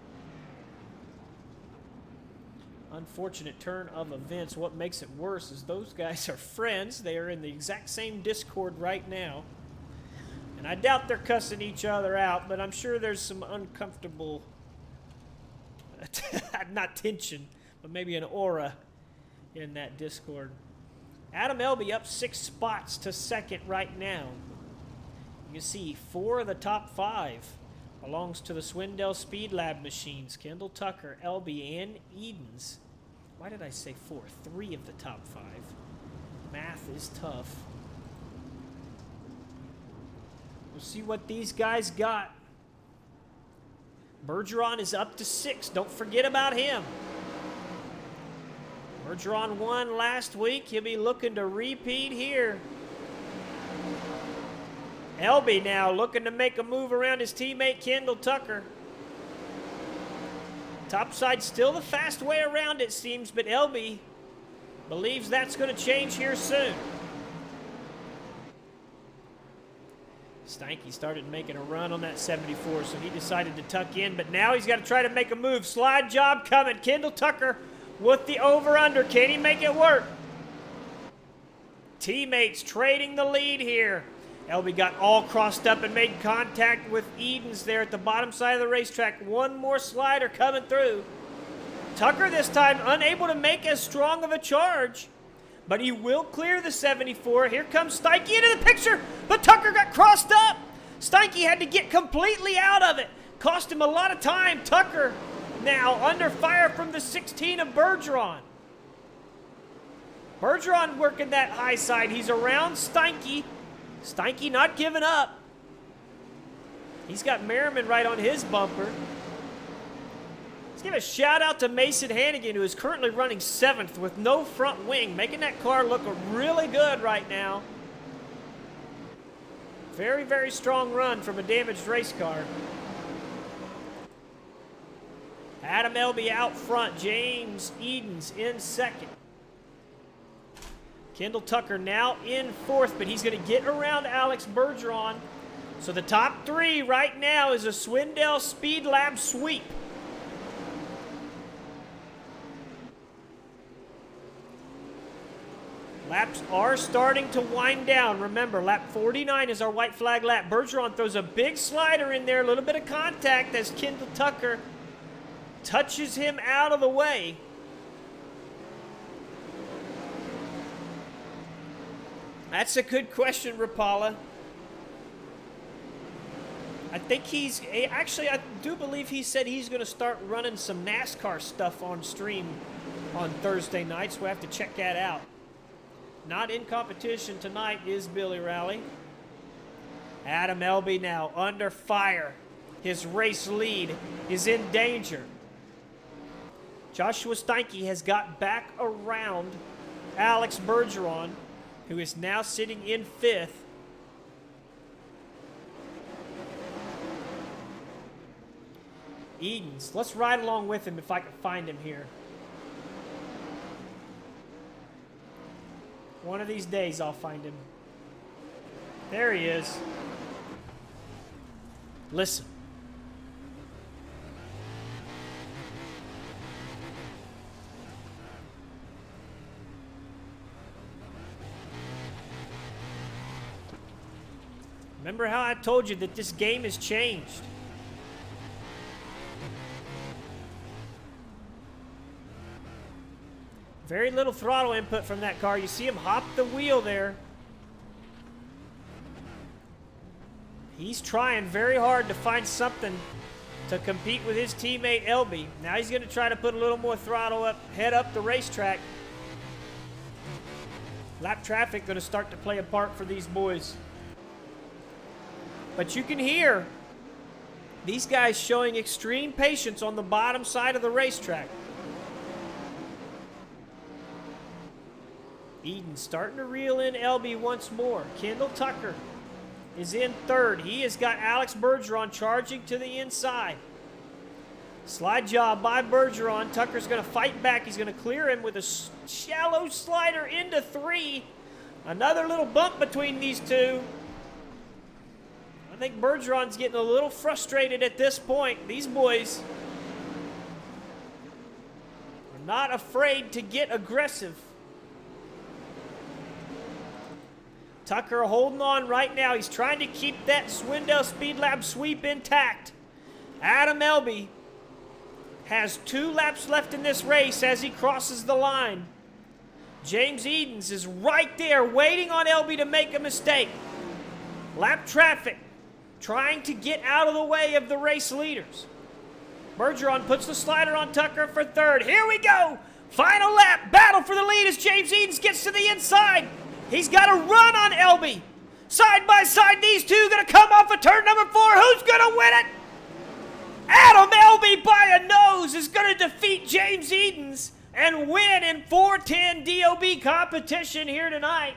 Unfortunate turn of events. What makes it worse is those guys are friends. They are in the exact same Discord right now. And I doubt they're cussing each other out, but I'm sure there's some uncomfortable, not tension, but maybe an aura in that Discord. Adam Elby up 6 spots to second right now. You can see 4 of the top 5 belongs to the Swindell Speed Lab machines. Kendall Tucker, Elby, and Edens. Why did I say 4? 3 of the top 5. Math is tough. We'll see what these guys got. Bergeron is up to 6. Don't forget about him. Bergeron won last week. He'll be looking to repeat here. Elby now looking to make a move around his teammate Kendall Tucker. Topside still the fast way around, it seems, but Elby believes that's going to change here soon. Steinke started making a run on that 74, so he decided to tuck in, but now he's got to try to make a move. Slide job coming. Kendall Tucker with the over-under. Can he make it work? Teammates trading the lead here. Elby got all crossed up and made contact with Edens there at the bottom side of the racetrack. One more slider coming through. Tucker this time unable to make as strong of a charge, but he will clear the 74. Here comes Steinke into the picture, but Tucker got crossed up. Steinke had to get completely out of it. Cost him a lot of time. Tucker now under fire from the 16 of Bergeron. Bergeron working that high side. He's around Steinke. Steinke not giving up. He's got Merriman right on his bumper. Let's give a shout out to Mason Hannigan, who is currently running 7th with no front wing, making that car look really good right now. Very, very strong run from a damaged race car. Adam Elby out front. James Edens in 2nd. Kendall Tucker now in 4th, but he's going to get around Alex Bergeron. So the top 3 right now is a Swindell Speed Lab sweep. Laps are starting to wind down. Remember, lap 49 is our white flag lap. Bergeron throws a big slider in there, a little bit of contact as Kendall Tucker touches him out of the way. That's a good question, Rapala. I think actually, I do believe he said he's going to start running some NASCAR stuff on stream on Thursday nights. We'll have to check that out. Not in competition tonight is Billy Rowley. Adam Elby now under fire. His race lead is in danger. Joshua Steinke has got back around Alex Bergeron, who is now sitting in 5th. Edens, let's ride along with him if I can find him here. One of these days I'll find him. There he is. Listen. Remember how I told you that this game has changed? Very little throttle input from that car. You see him hop the wheel there. He's trying very hard to find something to compete with his teammate Elby. Now he's going to try to put a little more throttle up, head up the racetrack. Lap traffic going to start to play a part for these boys. But you can hear these guys showing extreme patience on the bottom side of the racetrack. Eden starting to reel in Elby once more. Kendall Tucker is in 3rd. He has got Alex Bergeron charging to the inside. Slide job by Bergeron. Tucker's going to fight back. He's going to clear him with a shallow slider into 3. Another little bump between these two. I think Bergeron's getting a little frustrated at this point. These boys are not afraid to get aggressive. Tucker holding on right now. He's trying to keep that Swindell Speed Lab sweep intact. Adam Elby has 2 laps left in this race as he crosses the line. James Edens is right there waiting on Elby to make a mistake. Lap traffic trying to get out of the way of the race leaders. Bergeron puts the slider on Tucker for 3rd. Here we go. Final lap. Battle for the lead as James Edens gets to the inside. He's got a run on Elby. Side by side, these two going to come off of turn number 4. Who's going to win it? Adam Elby by a nose is going to defeat James Edens and win in 410 DOB competition here tonight.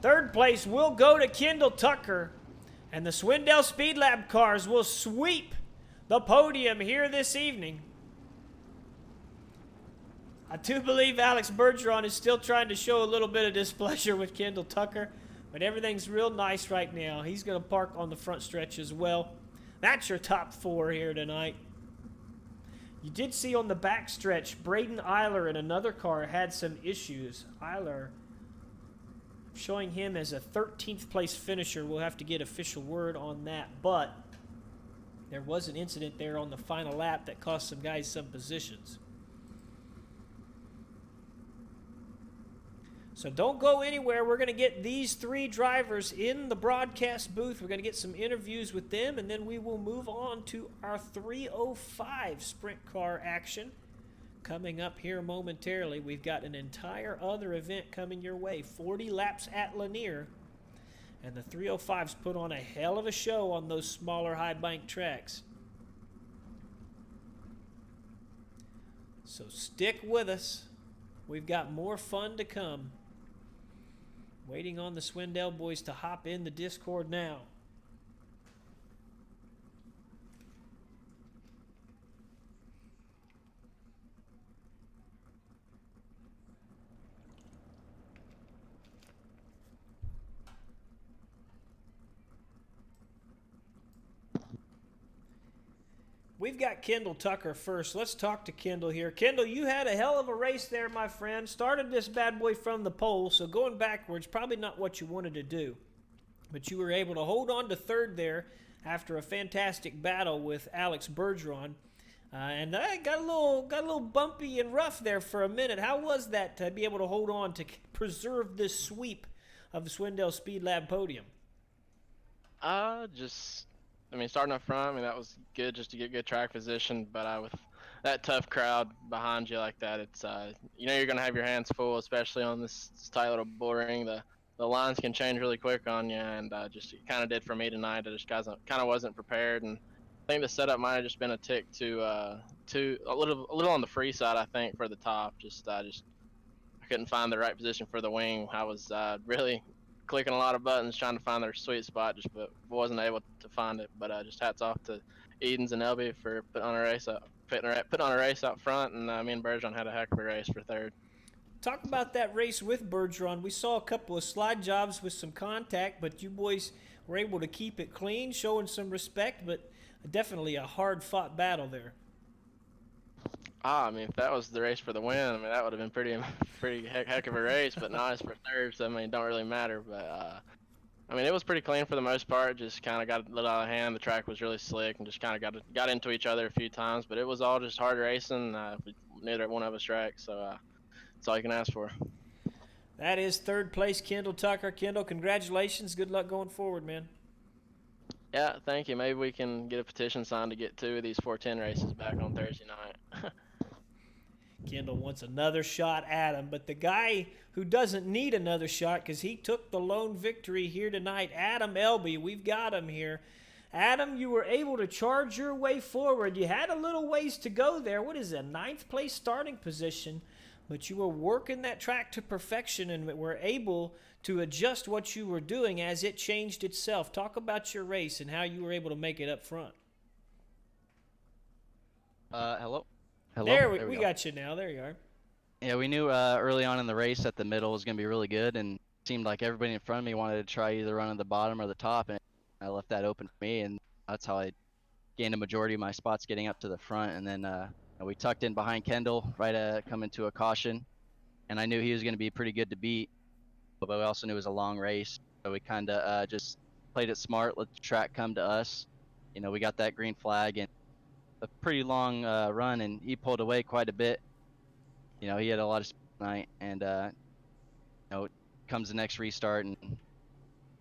Third place will go to Kendall Tucker, and the Swindell Speed Lab cars will sweep the podium here this evening. I do believe Alex Bergeron is still trying to show a little bit of displeasure with Kendall Tucker, but everything's real nice right now. He's going to park on the front stretch as well. That's your top four here tonight. You did see on the back stretch, Braden Eiler in another car had some issues. Eiler, showing him as a 13th place finisher. We'll have to get official word on that, but there was an incident there on the final lap that cost some guys some positions. So don't go anywhere. We're going to get these three drivers in the broadcast booth. We're going to get some interviews with them, and then we will move on to our 305 sprint car action coming up here momentarily. We've got an entire other event coming your way, 40 laps at Lanier, and the 305s put on a hell of a show on those smaller high bank tracks. So stick with us. We've got more fun to come. Waiting on the Swindell boys to hop in the Discord now. We've got Kendall Tucker first. Let's talk to Kendall here. Kendall, you had a hell of a race there, my friend. Started this bad boy from the pole, so going backwards, probably not what you wanted to do. But you were able to hold on to third there after a fantastic battle with Alex Bergeron. And that got a little bumpy and rough there for a minute. How was that to be able to hold on to preserve this sweep of the Swindell Speed Lab podium? Starting up front, that was good just to get good track position. But with that tough crowd behind you like that, it's you're gonna have your hands full, especially on this tight little bull ring. The lines can change really quick on you, and just it kind of did for me tonight. I just kind of wasn't prepared, and I think the setup might have just been a tick a little on the free side. I think for the top, I couldn't find the right position for the wing. I was really clicking a lot of buttons trying to find their sweet spot, but wasn't able to find it. But just hats off to Edens and Elby for putting on a race out front, and me and Bergeron had a heck of a race for third. Talk about that race with Bergeron. We saw a couple of slide jobs with some contact, but you boys were able to keep it clean, showing some respect, but definitely a hard-fought battle there. If that was the race for the win, that would have been pretty heck of a race. But now it's for third, so it don't really matter. But it was pretty clean for the most part. Just kind of got a little out of hand. The track was really slick, and just kind of got into each other a few times. But it was all just hard racing. Neither one of us tracked, so that's all you can ask for. That is third place, Kendall Tucker. Kendall, congratulations. Good luck going forward, man. Yeah, thank you. Maybe we can get a petition signed to get 2 of these 410 races back on Thursday night. Kendall wants another shot at him, but the guy who doesn't need another shot because he took the lone victory here tonight, Adam Elby, we've got him here. Adam, you were able to charge your way forward. You had a little ways to go there. What is a 9th place starting position? But you were working that track to perfection and were able to adjust what you were doing as it changed itself. Talk about your race and how you were able to make it up front. Hello? There we got you now. There you are. Yeah, we knew early on in the race that the middle was going to be really good, and it seemed like everybody in front of me wanted to try either running the bottom or the top, and I left that open for me, and that's how I gained a majority of my spots getting up to the front. And then we tucked in behind Kendall right coming to a caution, and I knew he was going to be pretty good to beat, but we also knew it was a long race, so we kind of just played it smart, let the track come to us. We got that green flag and a pretty long run, and he pulled away quite a bit. He had a lot of speed tonight, and comes the next restart, and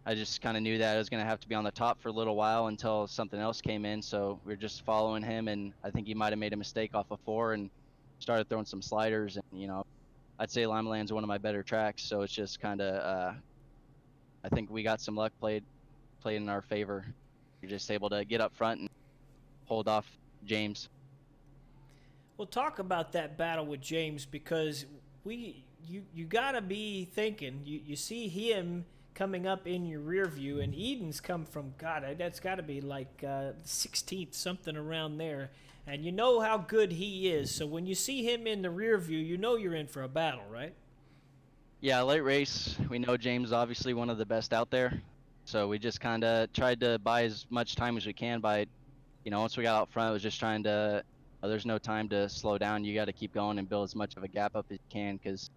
I just kind of knew that I was going to have to be on the top for a little while until something else came in. So we were just following him, and I think he might have made a mistake off of 4 and started throwing some sliders. And I'd say Lima Land's one of my better tracks, so it's just kind of I think we got some luck played in our favor. You're just able to get up front and hold off James. Well, talk about that battle with James, because you gotta be thinking, you see him coming up in your rear view, and Eden's come from, God, that's got to be like 16th, something around there, and you know how good he is. So when you see him in the rear view, you know you're in for a battle, right? Yeah, late race. We know James is obviously one of the best out there, so we just kind of tried to buy as much time as we can by, once we got out front, it was just trying to. There's no time to slow down. You got to keep going and build as much of a gap up as you can, because,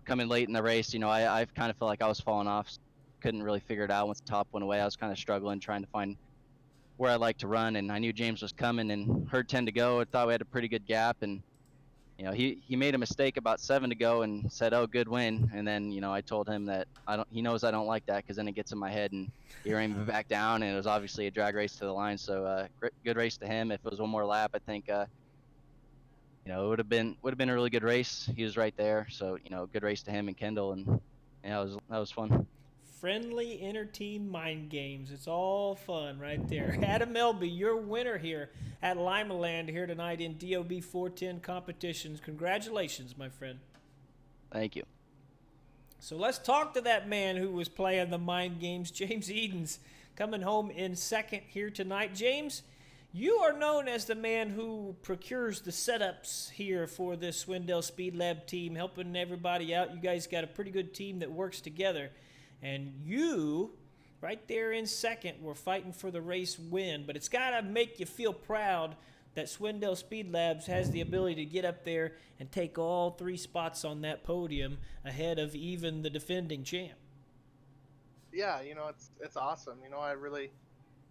coming late in the race, I kind of felt like I was falling off. Couldn't really figure it out once the top went away. I was kind of struggling trying to find where I like to run, and I knew James was coming and heard 10 to go. I thought we had a pretty good gap, and he made a mistake about 7 to go and said, "Oh, good win." And then I told him that I don't. He knows I don't like that, because then it gets in my head and he ran me back down, and it was obviously a drag race to the line. So good race to him. If it was one more lap, I think it would have been a really good race. He was right there, so good race to him and Kendall, and yeah, that was fun. Friendly inter-team mind games. It's all fun right there. Adam Elby, your winner here at Lima Land here tonight in DOB 410 competitions. Congratulations, my friend. Thank you. So let's talk to that man who was playing the mind games. James Edens coming home in second here tonight. James, you are known as the man who procures the setups here for this Swindell Speed Lab team, helping everybody out. You guys got a pretty good team that works together. And you, right there in second, were fighting for the race win. But it's got to make you feel proud that Swindell Speed Labs has the ability to get up there and take all 3 spots on that podium ahead of even the defending champ. Yeah, it's awesome. I really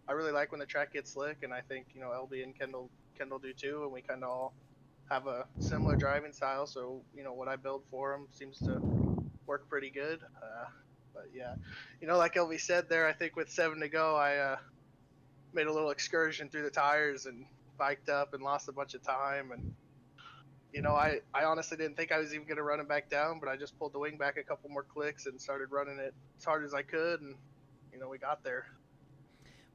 like when the track gets slick, and I think LB and Kendall do too, and we kind of all have a similar driving style. So what I build for them seems to work pretty good. But yeah, like LB said there, I think with 7 to go, I made a little excursion through the tires and biked up and lost a bunch of time. And I honestly didn't think I was even gonna run it back down, but I just pulled the wing back a couple more clicks and started running it as hard as I could, and we got there.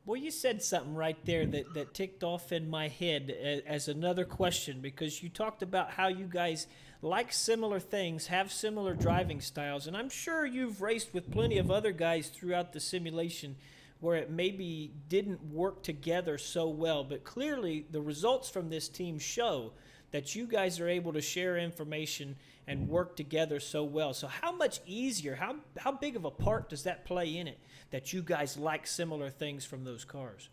Well, you said something right there that ticked off in my head as another question, because you talked about how you guys like similar things, have similar driving styles, and I'm sure you've raced with plenty of other guys throughout the simulation where it maybe didn't work together so well, but clearly the results from this team show that you guys are able to share information and work together so well. So how much easier, how big of a part does that play in it, that you guys like similar things from those cars?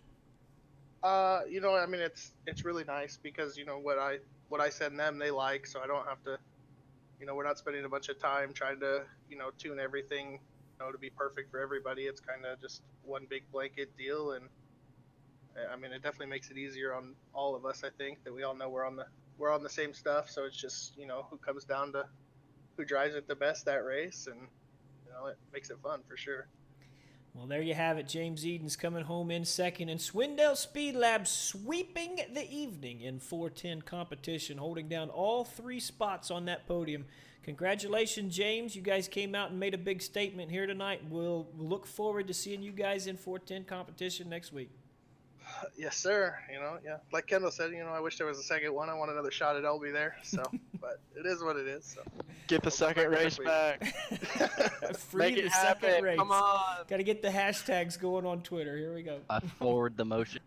It's really nice, because what I send them they like, so I don't have to, we're not spending a bunch of time trying to tune everything to be perfect for everybody. It's kind of just one big blanket deal, and it definitely makes it easier on all of us. I think that we all know we're on the same stuff, so it's just who comes down to who drives it the best that race, and it makes it fun for sure. Well, there you have it. James Edens coming home in second, and Swindell Speed Lab sweeping the evening in 410 competition, holding down all 3 spots on that podium. Congratulations, James. You guys came out and made a big statement here tonight. We'll look forward to seeing you guys in 410 competition next week. Yes, sir. Yeah. Like Kendall said, I wish there was a second one. I want another shot at LB there. So, but it is what it is. So Get the second race back. Free Make the it second happen. race. Come on. Got to get the hashtags going on Twitter. Here we go. I forward the motion.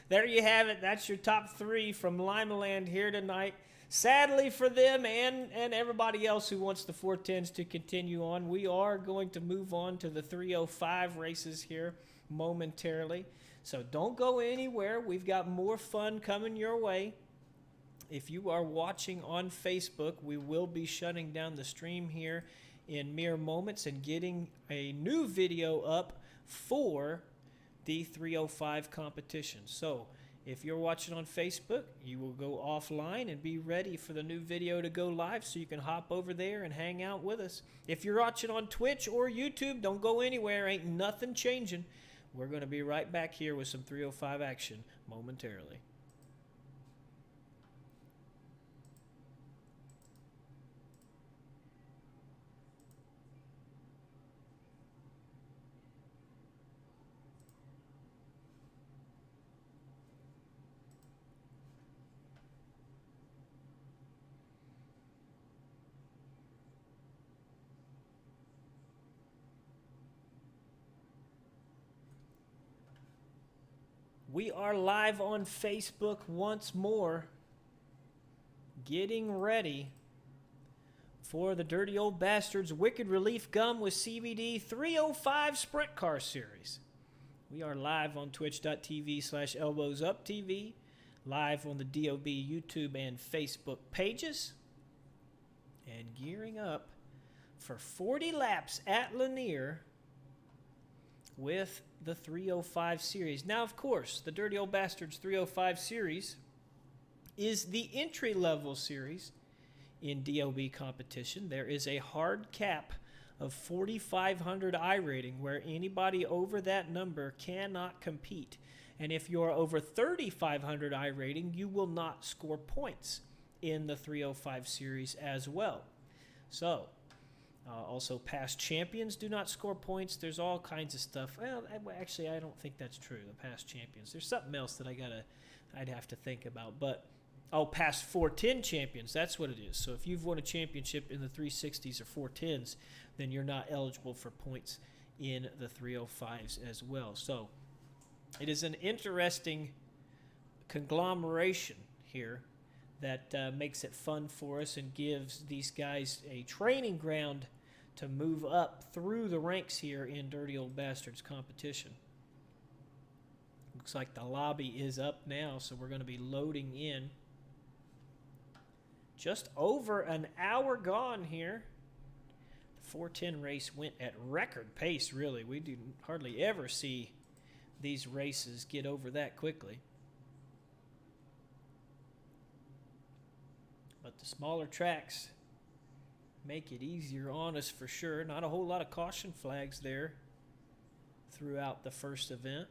There you have it. That's your top 3 from Lima Land here tonight. Sadly for them and everybody else who wants the 410s to continue on, we are going to move on to the 305 races here momentarily. So don't go anywhere. We've got more fun coming your way. If you are watching on Facebook, we will be shutting down the stream here in mere moments and getting a new video up for the 305 competition. So if you're watching on Facebook, you will go offline and be ready for the new video to go live, so you can hop over there and hang out with us. If you're watching on Twitch or YouTube, don't go anywhere. Ain't nothing changing. We're going to be right back here with some 305 action momentarily. We are live on Facebook once more, getting ready for the Dirty Old Bastards Wicked Relief Gum with CBD 305 Sprint Car Series. We are live on twitch.tv/elbowsuptv, live on the DOB YouTube and Facebook pages, and gearing up for 40 laps at Lanier with the 305 series. Now, of course, the Dirty Old Bastards 305 series is the entry-level series in DOB competition. There is a hard cap of 4,500 I rating where anybody over that number cannot compete. And if you're over 3,500 I rating, you will not score points in the 305 series as well. So, also, past champions do not score points. There's all kinds of stuff. Well, actually, I don't think that's true, the past champions. There's something else that I'd have to think about. But, past 410 champions, that's what it is. So if you've won a championship in the 360s or 410s, then you're not eligible for points in the 305s as well. So it is an interesting conglomeration here that makes it fun for us and gives these guys a training ground to move up through the ranks here in Dirty Old Bastards competition. Looks like the lobby is up now, so we're going to be loading in. Just over an hour gone here. The 410 race went at record pace, really. We do hardly ever see these races get over that quickly. But the smaller tracks make it easier on us for sure. Not a whole lot of caution flags there throughout the first event.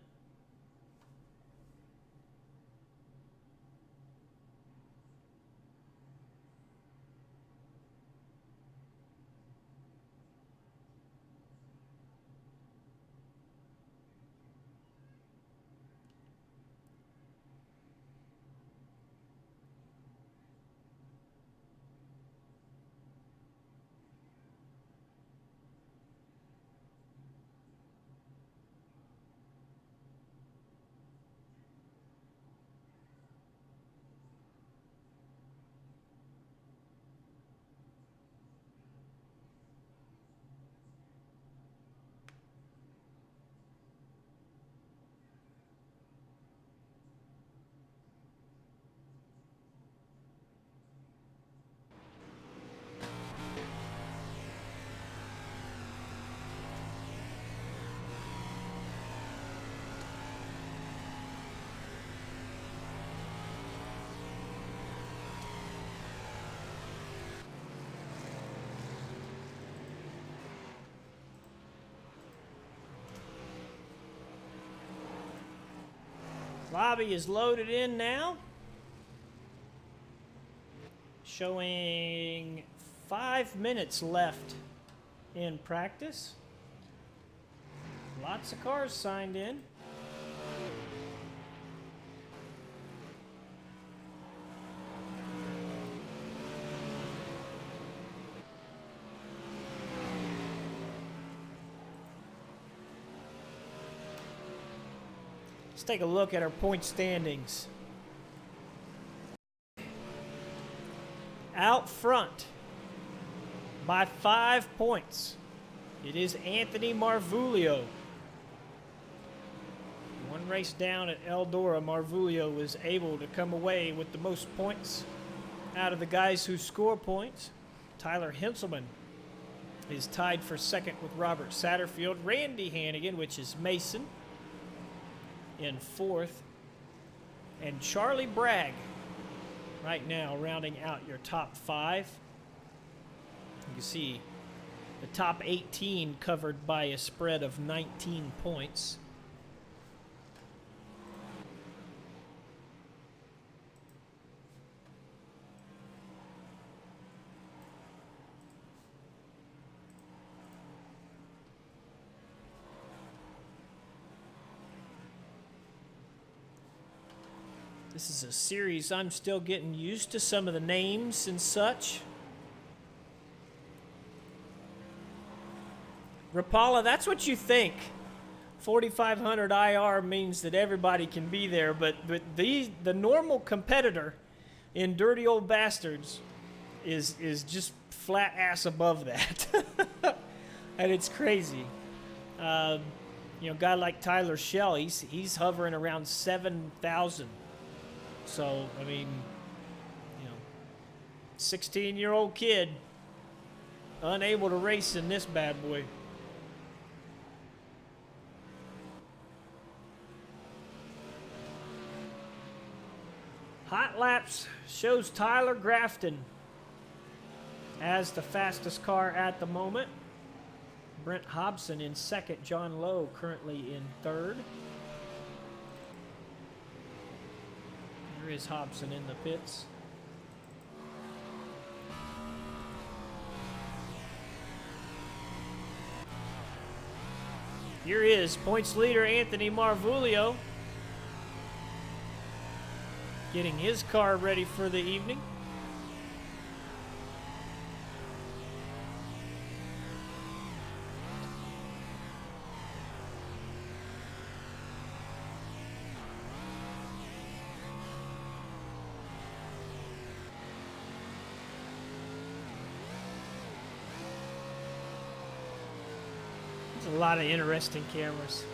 Lobby is loaded in now. Showing 5 minutes left in practice. Lots of cars signed in. Let's take a look at our point standings. Out front by 5 points, it is Anthony Marvulio. One race down at Eldora, Marvulio was able to come away with the most points out of the guys who score points. Tyler Henselman is tied for second with Robert Satterfield. Randy Hannigan, which is Mason, in fourth, and Charlie Bragg right now rounding out your top 5. You can see the top 18 covered by a spread of 19 points. This is a series I'm still getting used to some of the names and such. Rapala, that's what you think 4,500 IR means that everybody can be there, but the normal competitor in Dirty Old Bastards is just flat ass above that. And it's crazy. A guy like Tyler Shell, he's hovering around 7,000. So, I mean, 16-year-old kid unable to race in this bad boy. Hot Laps shows Tyler Grafton as the fastest car at the moment. Brent Hobson in second. John Lowe currently in third. There is Hobson in the pits. Here is points leader Anthony Marvulio getting his car ready for the evening. There's a lot of interesting cameras.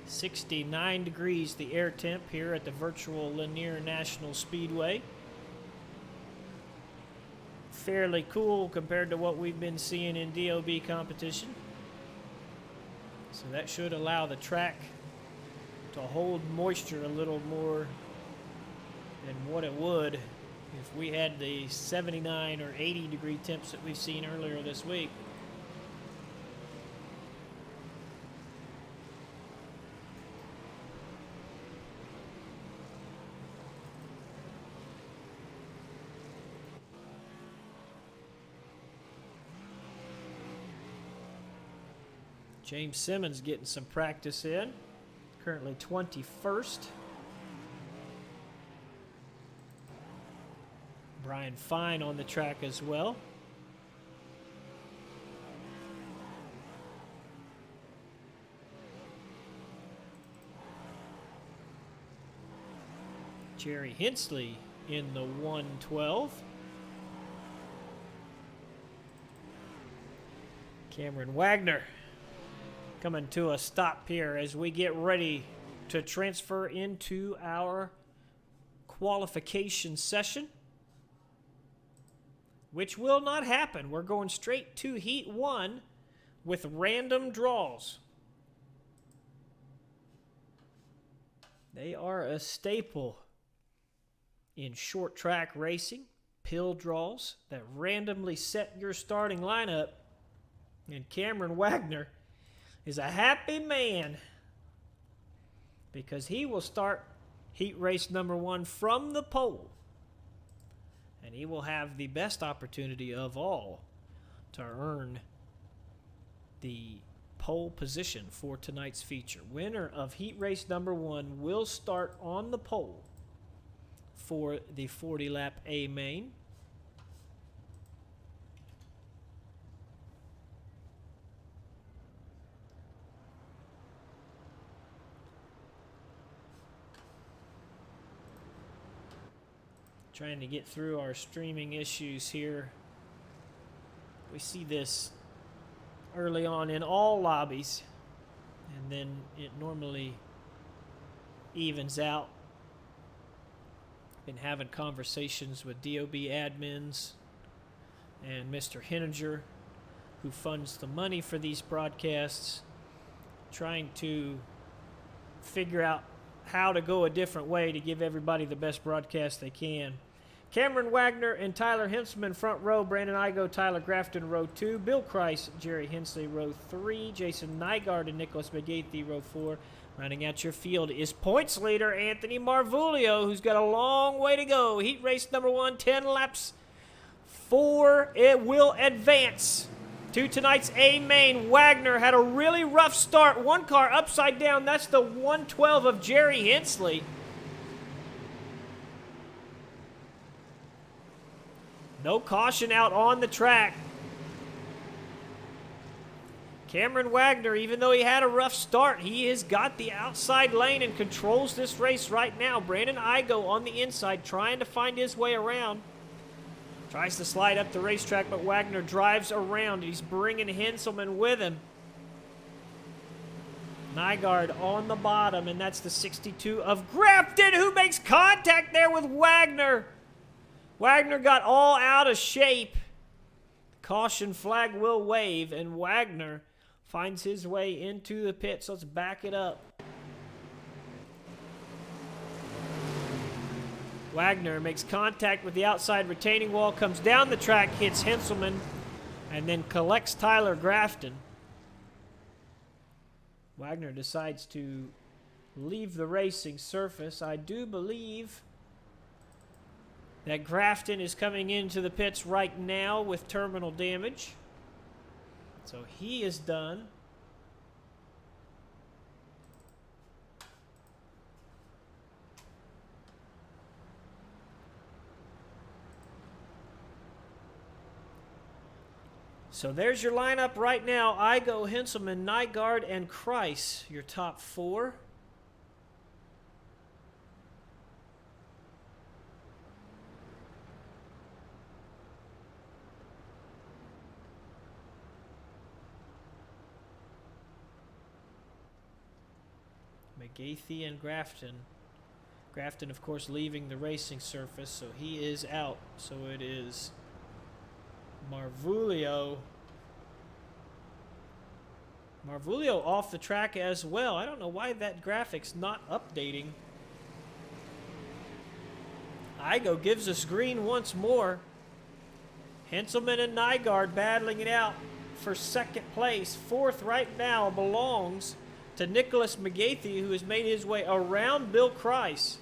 .69 degrees the air temp here at the virtual Lanier National Speedway. Fairly cool compared to what we've been seeing in DOB competition. So that should allow the track to hold moisture a little more than what it would if we had the 79 or 80 degree temps that we've seen earlier this week. James Simmons getting some practice in, currently 21st. Brian Fine on the track as well. Jerry Hensley in the 112. Cameron Wagner coming to a stop here as we get ready to transfer into our qualification session, which will not happen. We're going straight to Heat 1 with random draws. They are a staple in short track racing, pill draws that randomly set your starting lineup, and Cameron Wagner is a happy man because he will start heat race number 1 from the pole, and he will have the best opportunity of all to earn the pole position for tonight's feature. Winner of heat race number 1 will start on the pole for the 40 lap A main. Trying to get through our streaming issues here. We see this early on in all lobbies, and then it normally evens out. Been having conversations with DOB admins and Mr. Henninger, who funds the money for these broadcasts, trying to figure out how to go a different way to give everybody the best broadcast they can. Cameron Wagner and Tyler Hintzman, front row. Brandon Igo, Tyler Grafton, row 2. Bill Kreis, Jerry Hensley, row 3. Jason Nygaard and Nicholas McGathey, row 4. Rounding out your field is points leader Anthony Marvulio, who's got a long way to go. Heat race number 1, 10 laps. 4, it will advance to tonight's A main. Wagner had a really rough start. One car upside down. That's the 112 of Jerry Hensley. No caution out on the track. Cameron Wagner, even though he had a rough start, he has got the outside lane and controls this race right now. Brandon Igo on the inside trying to find his way around. Tries to slide up the racetrack, but Wagner drives around. He's bringing Henselman with him. Nygaard on the bottom, and that's the 62 of Grafton, who makes contact there with Wagner. Wagner got all out of shape. Caution flag will wave, and Wagner finds his way into the pits. Let's back it up. Wagner makes contact with the outside retaining wall, comes down the track, hits Henselman, and then collects Tyler Grafton. Wagner decides to leave the racing surface. I do believe that Grafton is coming into the pits right now with terminal damage. So he is done. So there's your lineup right now. Igo, Henselman, Nygaard, and Kreis, your top 4. McGathey and Grafton. Grafton, of course, leaving the racing surface, so he is out. So it is Marvulio. Marvulio off the track as well. I don't know why that graphic's not updating. Igo gives us green once more. Henselman and Nygaard battling it out for second place. Fourth right now belongs to Nicholas McGathey, who has made his way around Bill Kreis.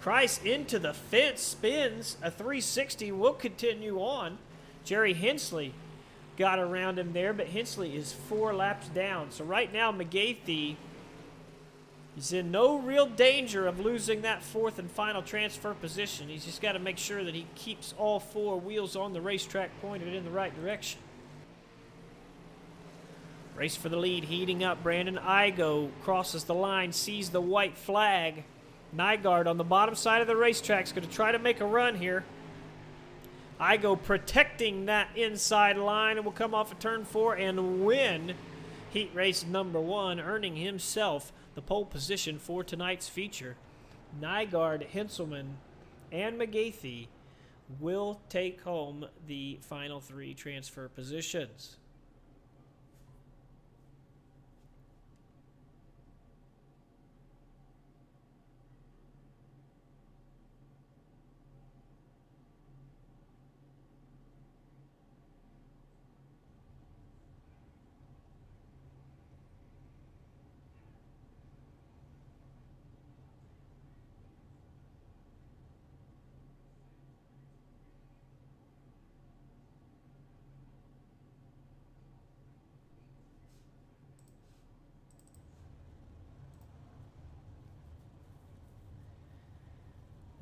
Kreis into the fence, spins a 360, will continue on. Jerry Hensley got around him there, but Hensley is 4 laps down. So right now McGathey is in no real danger of losing that 4th and final transfer position. He's just got to make sure that he keeps all 4 wheels on the racetrack pointed in the right direction. Race for the lead heating up. Brandon Igo crosses the line, sees the white flag. Nygaard on the bottom side of the racetrack is going to try to make a run here. Igo protecting that inside line and will come off of turn 4 and win heat race number 1, earning himself the pole position for tonight's feature. Nygaard, Henselman, and McGathey will take home the final 3 transfer positions.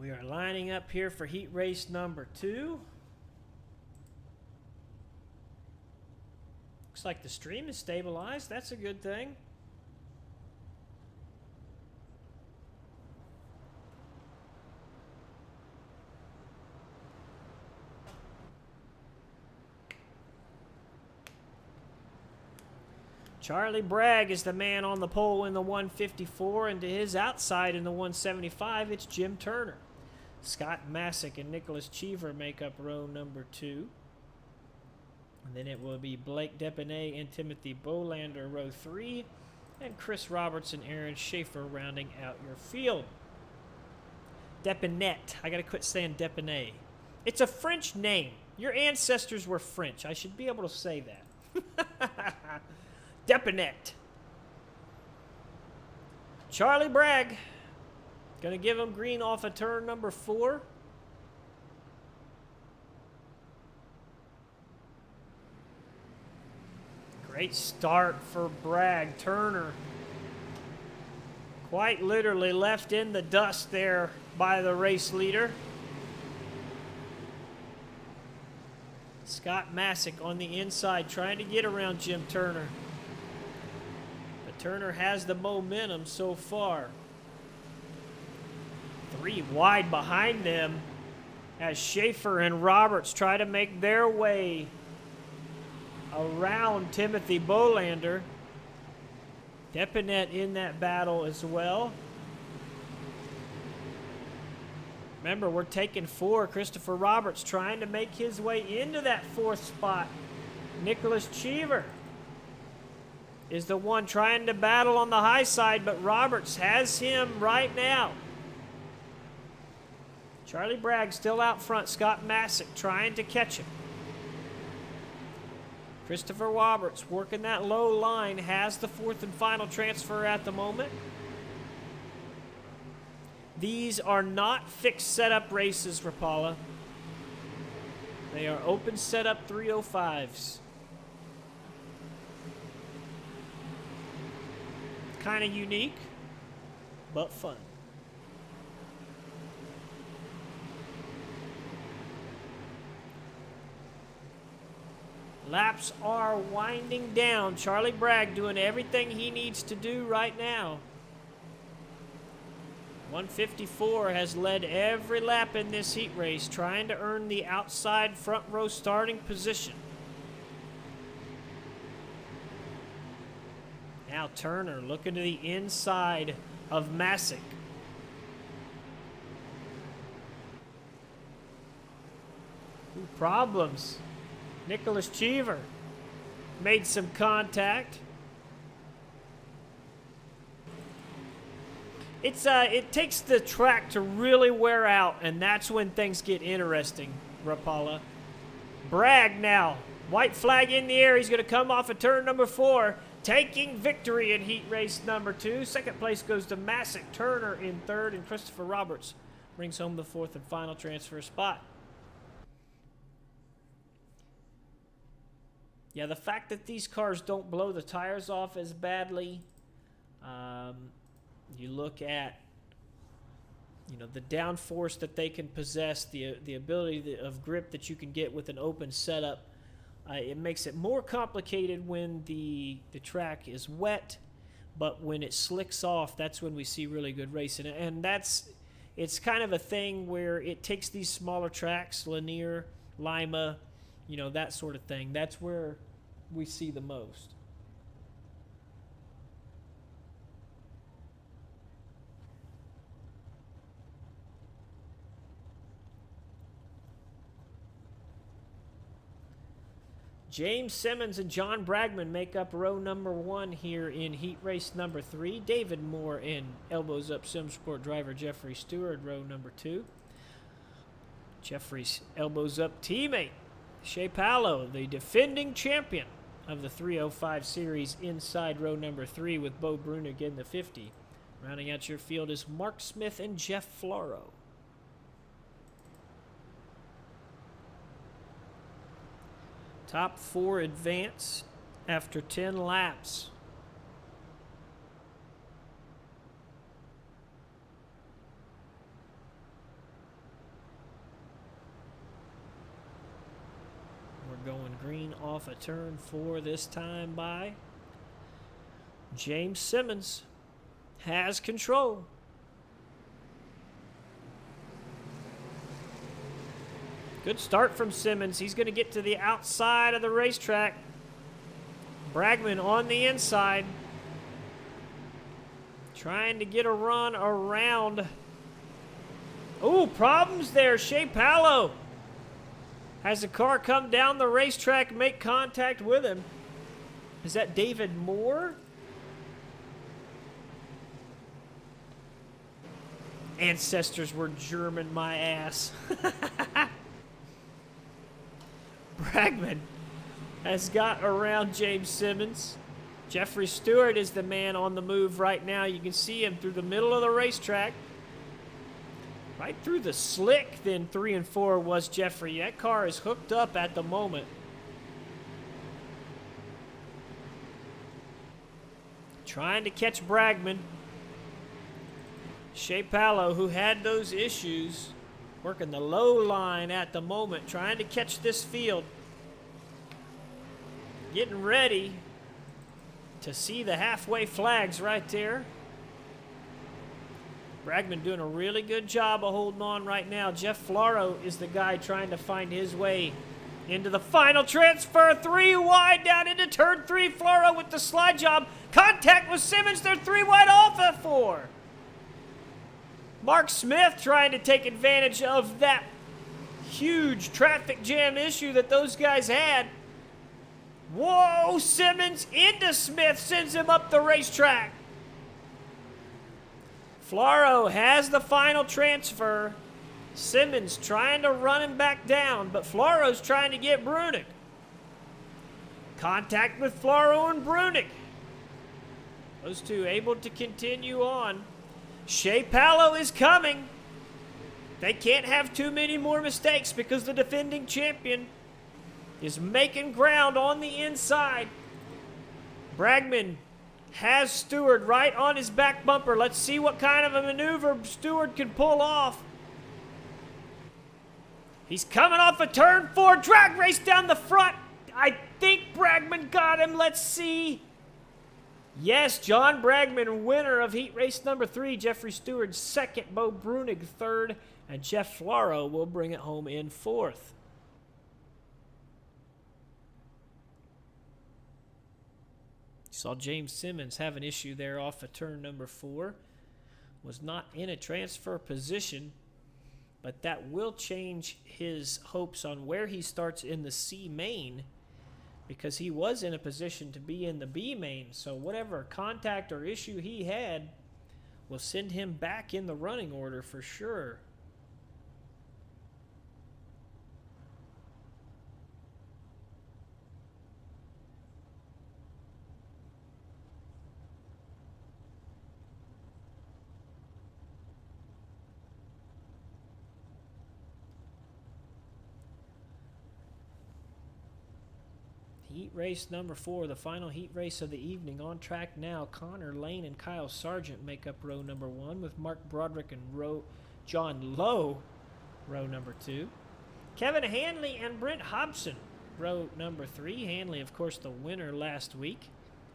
We are lining up here for heat race number 2. Looks like the stream is stabilized. That's a good thing. Charlie Bragg is the man on the pole in the 154, and to his outside in the 175, it's Jim Turner. Scott Masick and Nicholas Cheever make up row number 2. And then it will be Blake Depenay and Timothy Bolander, row 3. And Chris Roberts and Aaron Schaefer rounding out your field. Depinette. I gotta quit saying Depinay. It's a French name. Your ancestors were French. I should be able to say that. Depinette. Charlie Bragg. Gonna give him green off of turn number 4. Great start for Bragg. Turner quite literally left in the dust there by the race leader. Scott Masick on the inside trying to get around Jim Turner. But Turner has the momentum so far. 3 wide behind them as Schaefer and Roberts try to make their way around Timothy Bolander. Depinette in that battle as well. Remember, we're taking 4. Christopher Roberts trying to make his way into that 4th spot. Nicholas Cheever is the one trying to battle on the high side, but Roberts has him right now. Charlie Bragg still out front. Scott Masick trying to catch him. Christopher Roberts working that low line, has the 4th and final transfer at the moment. These are not fixed setup races, Rapala. They are open setup 305s. Kind of unique, but fun. Laps are winding down. Charlie Bragg doing everything he needs to do right now. 154 has led every lap in this heat race, trying to earn the outside front row starting position. Now Turner looking to the inside of Masick. Ooh, problems. Nicholas Cheever made some contact. It takes the track to really wear out, and that's when things get interesting, Rapala. Bragg now. White flag in the air. He's going to come off of turn number 4, taking victory in heat race number 2. Second place goes to Masick. Turner in 3rd, and Christopher Roberts brings home the 4th and final transfer spot. Yeah, the fact that these cars don't blow the tires off as badly, you look at, the downforce that they can possess, the ability of grip that you can get with an open setup. It makes it more complicated when the track is wet, but when it slicks off, that's when we see really good racing. And it's kind of a thing where it takes these smaller tracks, Lanier, Lima, that sort of thing. That's where we see the most. James Simmons and John Bragman make up row number 1 here in heat race number 3. David Moore and elbows up SimSport driver Jeffrey Stewart, row number 2. Jeffrey's elbows up teammate Shea Palo, the defending champion of the 305 series, inside row number 3 with Bo Brunig in the 50. Rounding out your field is Mark Smith and Jeff Floro. Top 4 advance after 10 laps. We're going green off a turn 4 this time by James Simmons. Has control. Good start from Simmons. He's going to get to the outside of the racetrack. Bragman on the inside. Trying to get a run around. Ooh, problems there. Shea Palo has the car come down the racetrack, make contact with him. Is that David Moore? ancestors were German, my ass. Bragman has got around James Simmons. Jeffrey Stewart is the man on the move right now. You can see him through the middle of the racetrack. Right through the slick, then 3 and 4 was Jeffrey. That car is hooked up at the moment. Trying to catch Bragman. Shea Palo, who had those issues, working the low line at the moment, trying to catch this field. Getting ready to see the halfway flags right there. Bragman doing a really good job of holding on right now. Jeff Floro is the guy trying to find his way into the final transfer. 3 wide down into turn 3. Floro with the slide job. Contact with Simmons. They're 3 wide off at 4. Mark Smith trying to take advantage of that huge traffic jam issue that those guys had. Whoa, Simmons into Smith, sends him up the racetrack. Floro has the final transfer. Simmons trying to run him back down, but Floro's trying to get Brunick. Contact with Floro and Brunick. Those two able to continue on. Shea Palo is coming. They can't have too many more mistakes because the defending champion is making ground on the inside. Bragman has Stewart right on his back bumper. Let's see what kind of a maneuver Stewart can pull off. He's coming off a turn 4. Drag race down the front. I think Bragman got him. Let's see. Yes, John Bragman, winner of heat race number 3. Jeffrey Stewart second. Bo Brunig third. And Jeff Floro will bring it home in 4th. Saw James Simmons have an issue there off of turn number 4. Was not in a transfer position, but that will change his hopes on where he starts in the C main, because he was in a position to be in the B main. So whatever contact or issue he had will send him back in the running order for sure. Heat race number 4, the final heat race of the evening. On track now, Connor Lane and Kyle Sargent make up row number 1, with Mark Broderick and John Lowe, row number 2. Kevin Hanley and Brent Hobson, row number 3. Hanley, of course, the winner last week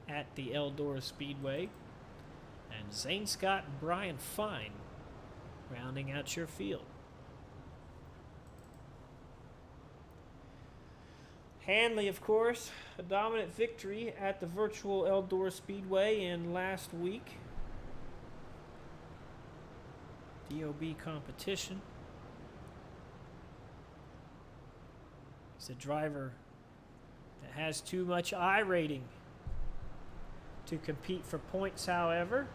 at the Eldora Speedway. And Zane Scott and Brian Fine rounding out your field. Hanley, of course, a dominant victory at the virtual Eldora Speedway in last week. DOB competition. He's a driver that has too much I rating to compete for points, however.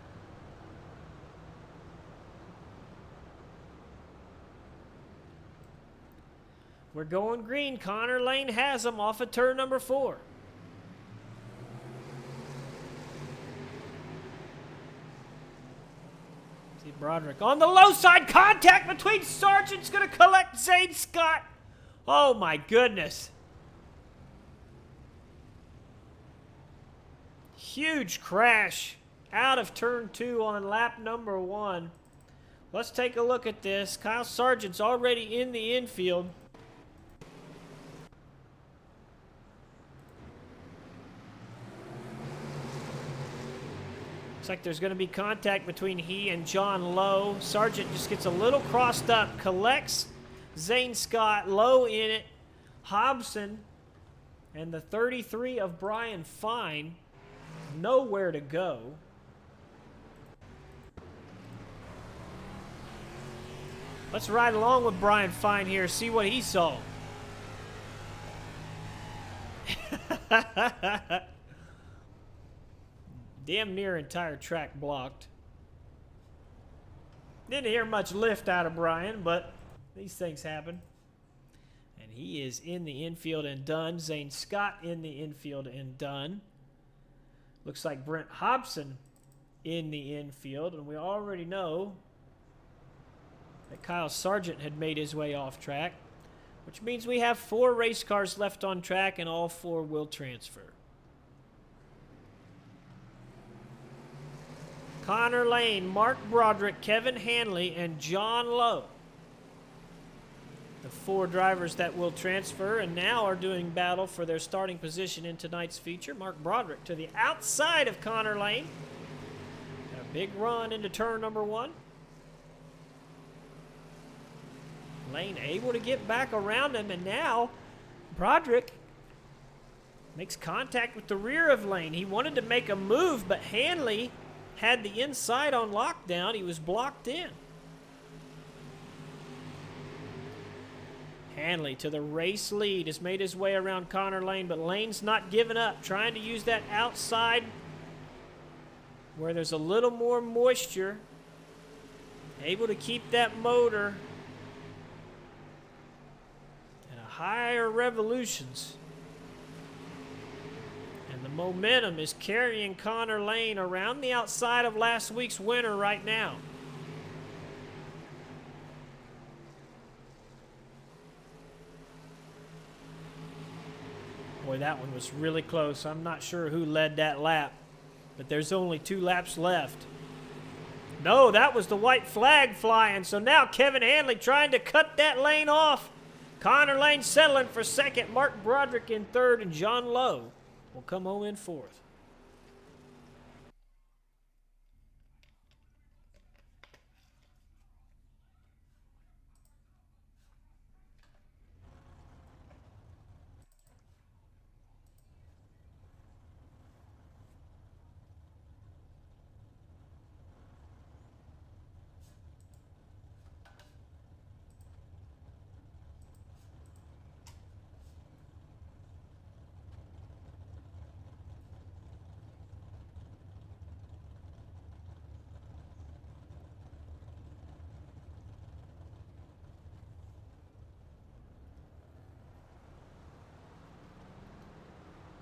We're going green. Connor Lane has him off of turn number 4. See Broderick on the low side. Contact between Sargent's going to collect Zane Scott. Oh my goodness. Huge crash out of turn 2 on lap number 1. Let's take a look at this. Kyle Sargent's already in the infield. Looks like there's going to be contact between he and John Lowe. Sargent just gets a little crossed up, collects Zane Scott, Lowe in it, Hobson, and the 33 of Brian Fine. Nowhere to go. Let's ride along with Brian Fine here, see what he saw. Damn near entire track blocked. Didn't hear much lift out of Brian, but these things happen. And he is in the infield and done. Zane Scott in the infield and done. Looks like Brent Hobson in the infield, and we already know that Kyle Sargent had made his way off track, which means we have 4 race cars left on track and all 4 will transfer. Connor Lane, Mark Broderick, Kevin Hanley, and John Lowe. The 4 drivers that will transfer and now are doing battle for their starting position in tonight's feature. Mark Broderick to the outside of Connor Lane. A big run into turn number 1. Lane able to get back around him, and now Broderick makes contact with the rear of Lane. He wanted to make a move, but Hanley had the inside on lockdown. He was blocked in. Hanley to the race lead has made his way around Connor Lane, but Lane's not giving up, trying to use that outside where there's a little more moisture. Able to keep that motor at a higher revolutions. And the momentum is carrying Connor Lane around the outside of last week's winner right now. Boy, that one was really close. I'm not sure who led that lap, but there's only 2 laps left. No, that was the white flag flying. So now Kevin Hanley trying to cut that lane off. Connor Lane settling for second. Mark Broderick in third, and John Lowe will come home in fourth.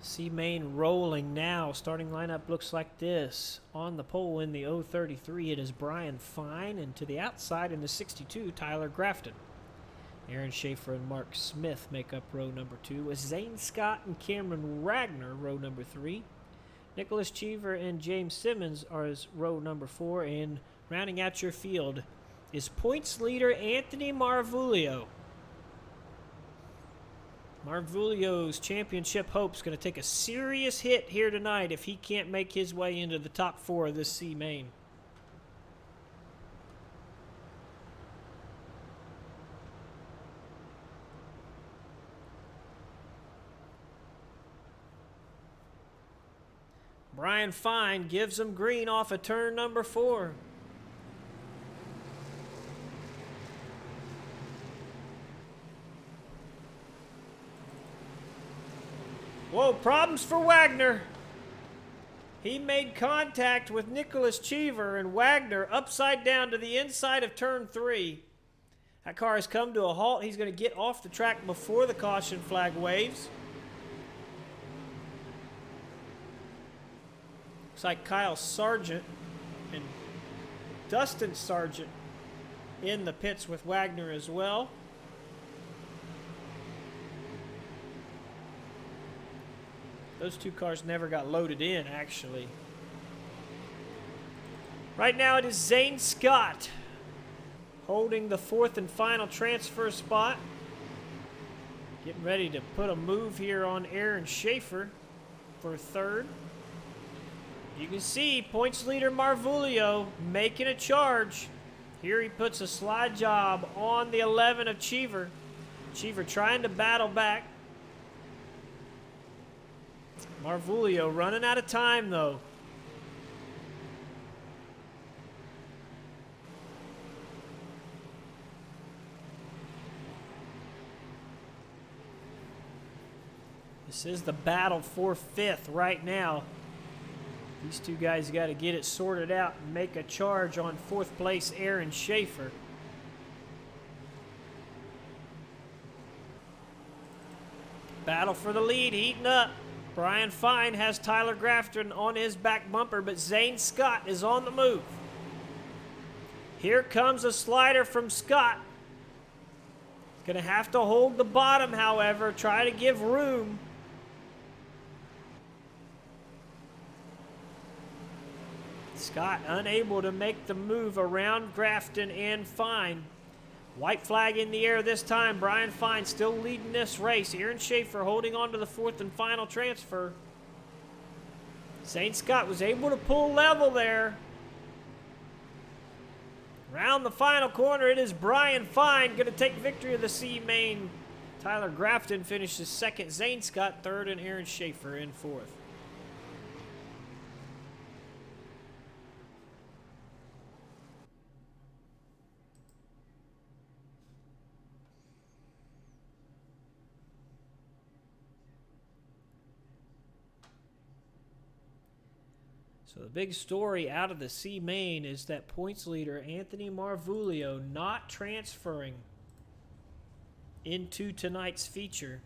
C-Main rolling now. Starting lineup looks like this. On the pole in the 033, it is Brian Fine, and to the outside in the 62, Tyler Grafton. Aaron Schaefer and Mark Smith make up row number 2, with Zane Scott and Cameron Wagner row number 3. Nicholas Cheever and James Simmons are as row number 4, and rounding out your field is points leader Anthony Marvulio. Marvulio's championship hope's going to take a serious hit here tonight if he can't make his way into the top 4 of this C-Main. Brian Fine gives him green off of turn number 4. Whoa, problems for Wagner. He made contact with Nicholas Cheever, and Wagner upside down to the inside of turn 3. That car has come to a halt. He's going to get off the track before the caution flag waves. Looks like Kyle Sargent and Dustin Sargent in the pits with Wagner as well. Those 2 cars never got loaded in, actually. Right now it is Zane Scott holding the 4th and final transfer spot. Getting ready to put a move here on Aaron Schaefer for 3rd. You can see points leader Marvulio making a charge. Here he puts a slide job on the 11 of Cheever. Cheever trying to battle back. Marvulio running out of time, though. This is the battle for 5th right now. These two guys got to get it sorted out and make a charge on 4th place Aaron Schaefer. Battle for the lead heating up. Brian Fine has Tyler Grafton on his back bumper, but Zane Scott is on the move. Here comes a slider from Scott. Going to have to hold the bottom, however, try to give room. Scott unable to make the move around Grafton and Fine. White flag in the air this time. Brian Fine still leading this race. Aaron Schaefer holding on to the 4th and final transfer. Zane Scott was able to pull level there. Round the final corner, it is Brian Fine going to take victory of the C main. Tyler Grafton finishes 2nd. Zane Scott 3rd, and Aaron Schaefer in 4th. So the big story out of the C main is that points leader Anthony Marvulio not transferring into tonight's feature.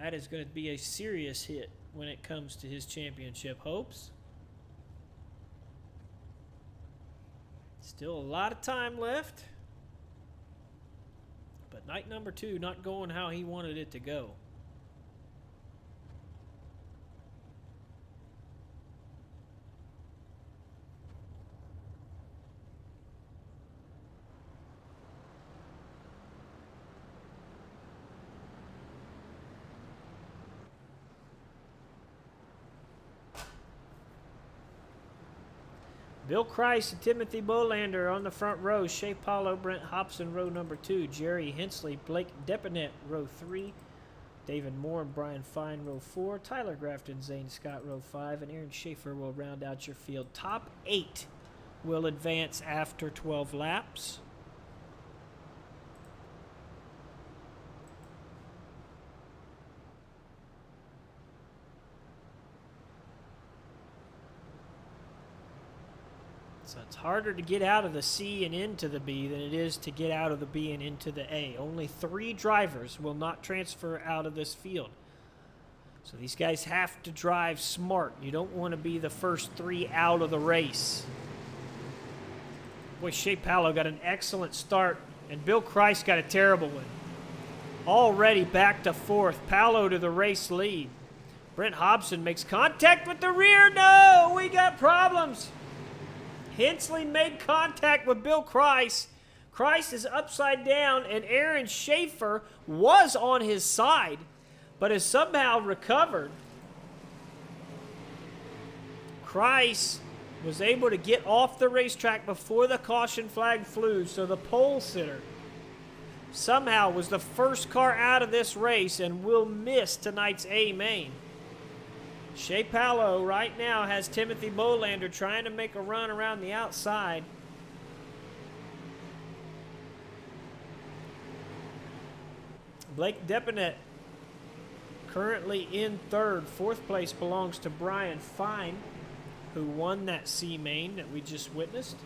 That is going to be a serious hit when it comes to his championship hopes. Still a lot of time left, but night number 2 not going how he wanted it to go. Bill Kreis and Timothy Bolander on the front row. Shea Paulo, Brent Hobson, row number 2. Jerry Hensley, Blake Depinet, row 3. David Moore and Brian Fine, row 4. Tyler Grafton, Zane Scott, row 5. And Aaron Schaefer will round out your field. Top 8 will advance after 12 laps. So it's harder to get out of the C and into the B than it is to get out of the B and into the A. Only 3 drivers will not transfer out of this field. So these guys have to drive smart. You don't want to be the first 3 out of the race. Boy, Shea Paulo got an excellent start, and Bill Kreis got a terrible one. Already back to 4th. Paulo to the race lead. Brent Hobson makes contact with the rear. No, we got problems. Hensley made contact with Bill Kreis. Kreis is upside down, and Aaron Schaefer was on his side, but has somehow recovered. Kreis was able to get off the racetrack before the caution flag flew, so the pole sitter somehow was the first car out of this race and will miss tonight's A main. Shea Paulo right now has Timothy Bolander trying to make a run around the outside. Blake Depinet currently in 3rd. 4th place belongs to Brian Fine, who won that C main that we just witnessed.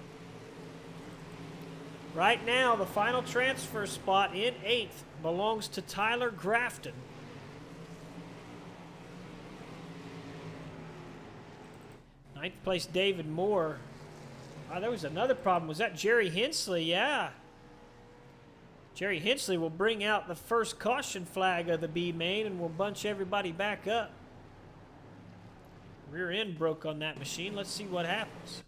Right now, the final transfer spot in 8th belongs to Tyler Grafton. 9th place, David Moore. Oh, there was another problem. Was that Jerry Hensley? Yeah. Jerry Hensley will bring out the first caution flag of the B main and will bunch everybody back up. Rear end broke on that machine. Let's see what happens.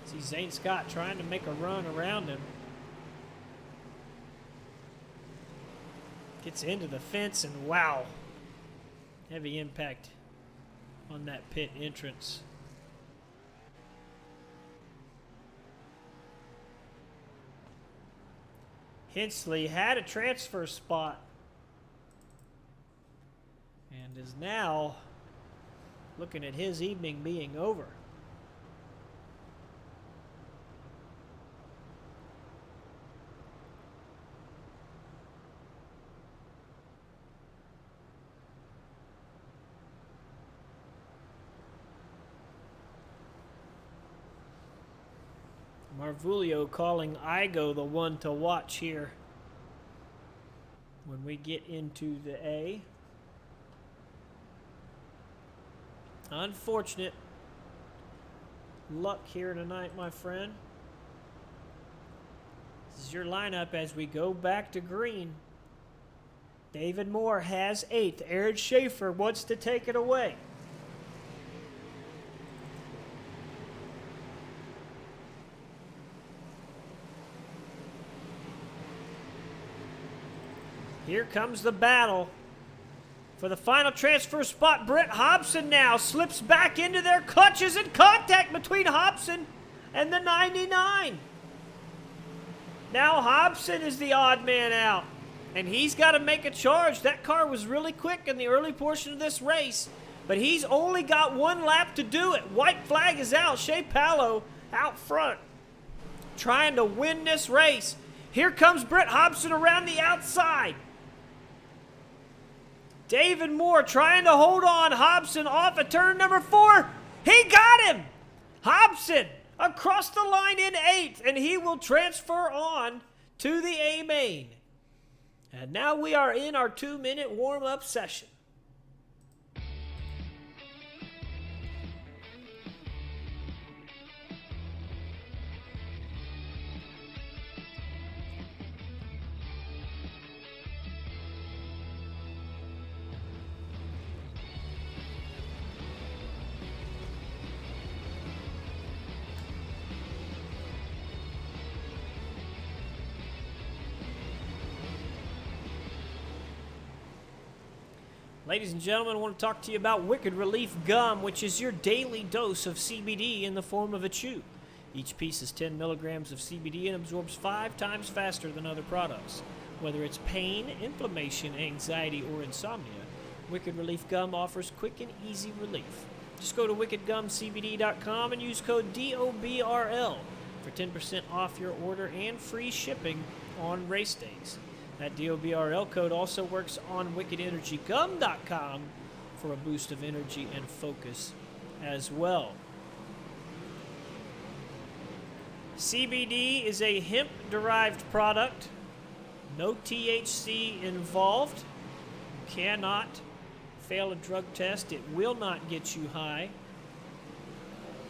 See Zane Scott trying to make a run around him. Gets into the fence and wow. Heavy impact on that pit entrance. Hensley had a transfer spot and is now looking at his evening being over. Marvulio calling Igo the one to watch here when we get into the A. Unfortunate luck here tonight, my friend. This is your lineup as we go back to green. David Moore has 8th. Aaron Schaefer wants to take it away. Here comes the battle for the final transfer spot. Brett Hobson now slips back into their clutches, and contact between Hobson and the 99. Now Hobson is the odd man out, and he's got to make a charge. That car was really quick in the early portion of this race, but he's only got 1 lap to do it. White flag is out. Shea Palo out front trying to win this race. Here comes Brett Hobson around the outside. David Moore trying to hold on. Hobson off at turn number 4. He got him! Hobson across the line in 8th, and he will transfer on to the A main. And now we are in our 2-minute warm-up session. Ladies and gentlemen, I want to talk to you about Wicked Relief Gum, which is your daily dose of CBD in the form of a chew. Each piece is 10 milligrams of CBD and absorbs 5 times faster than other products. Whether it's pain, inflammation, anxiety, or insomnia, Wicked Relief Gum offers quick and easy relief. Just go to wickedgumcbd.com and use code DOBRL for 10% off your order and free shipping on race days. That DOBRL code also works on wickedenergygum.com for a boost of energy and focus as well. CBD is a hemp-derived product. No THC involved. Cannot fail a drug test. It will not get you high.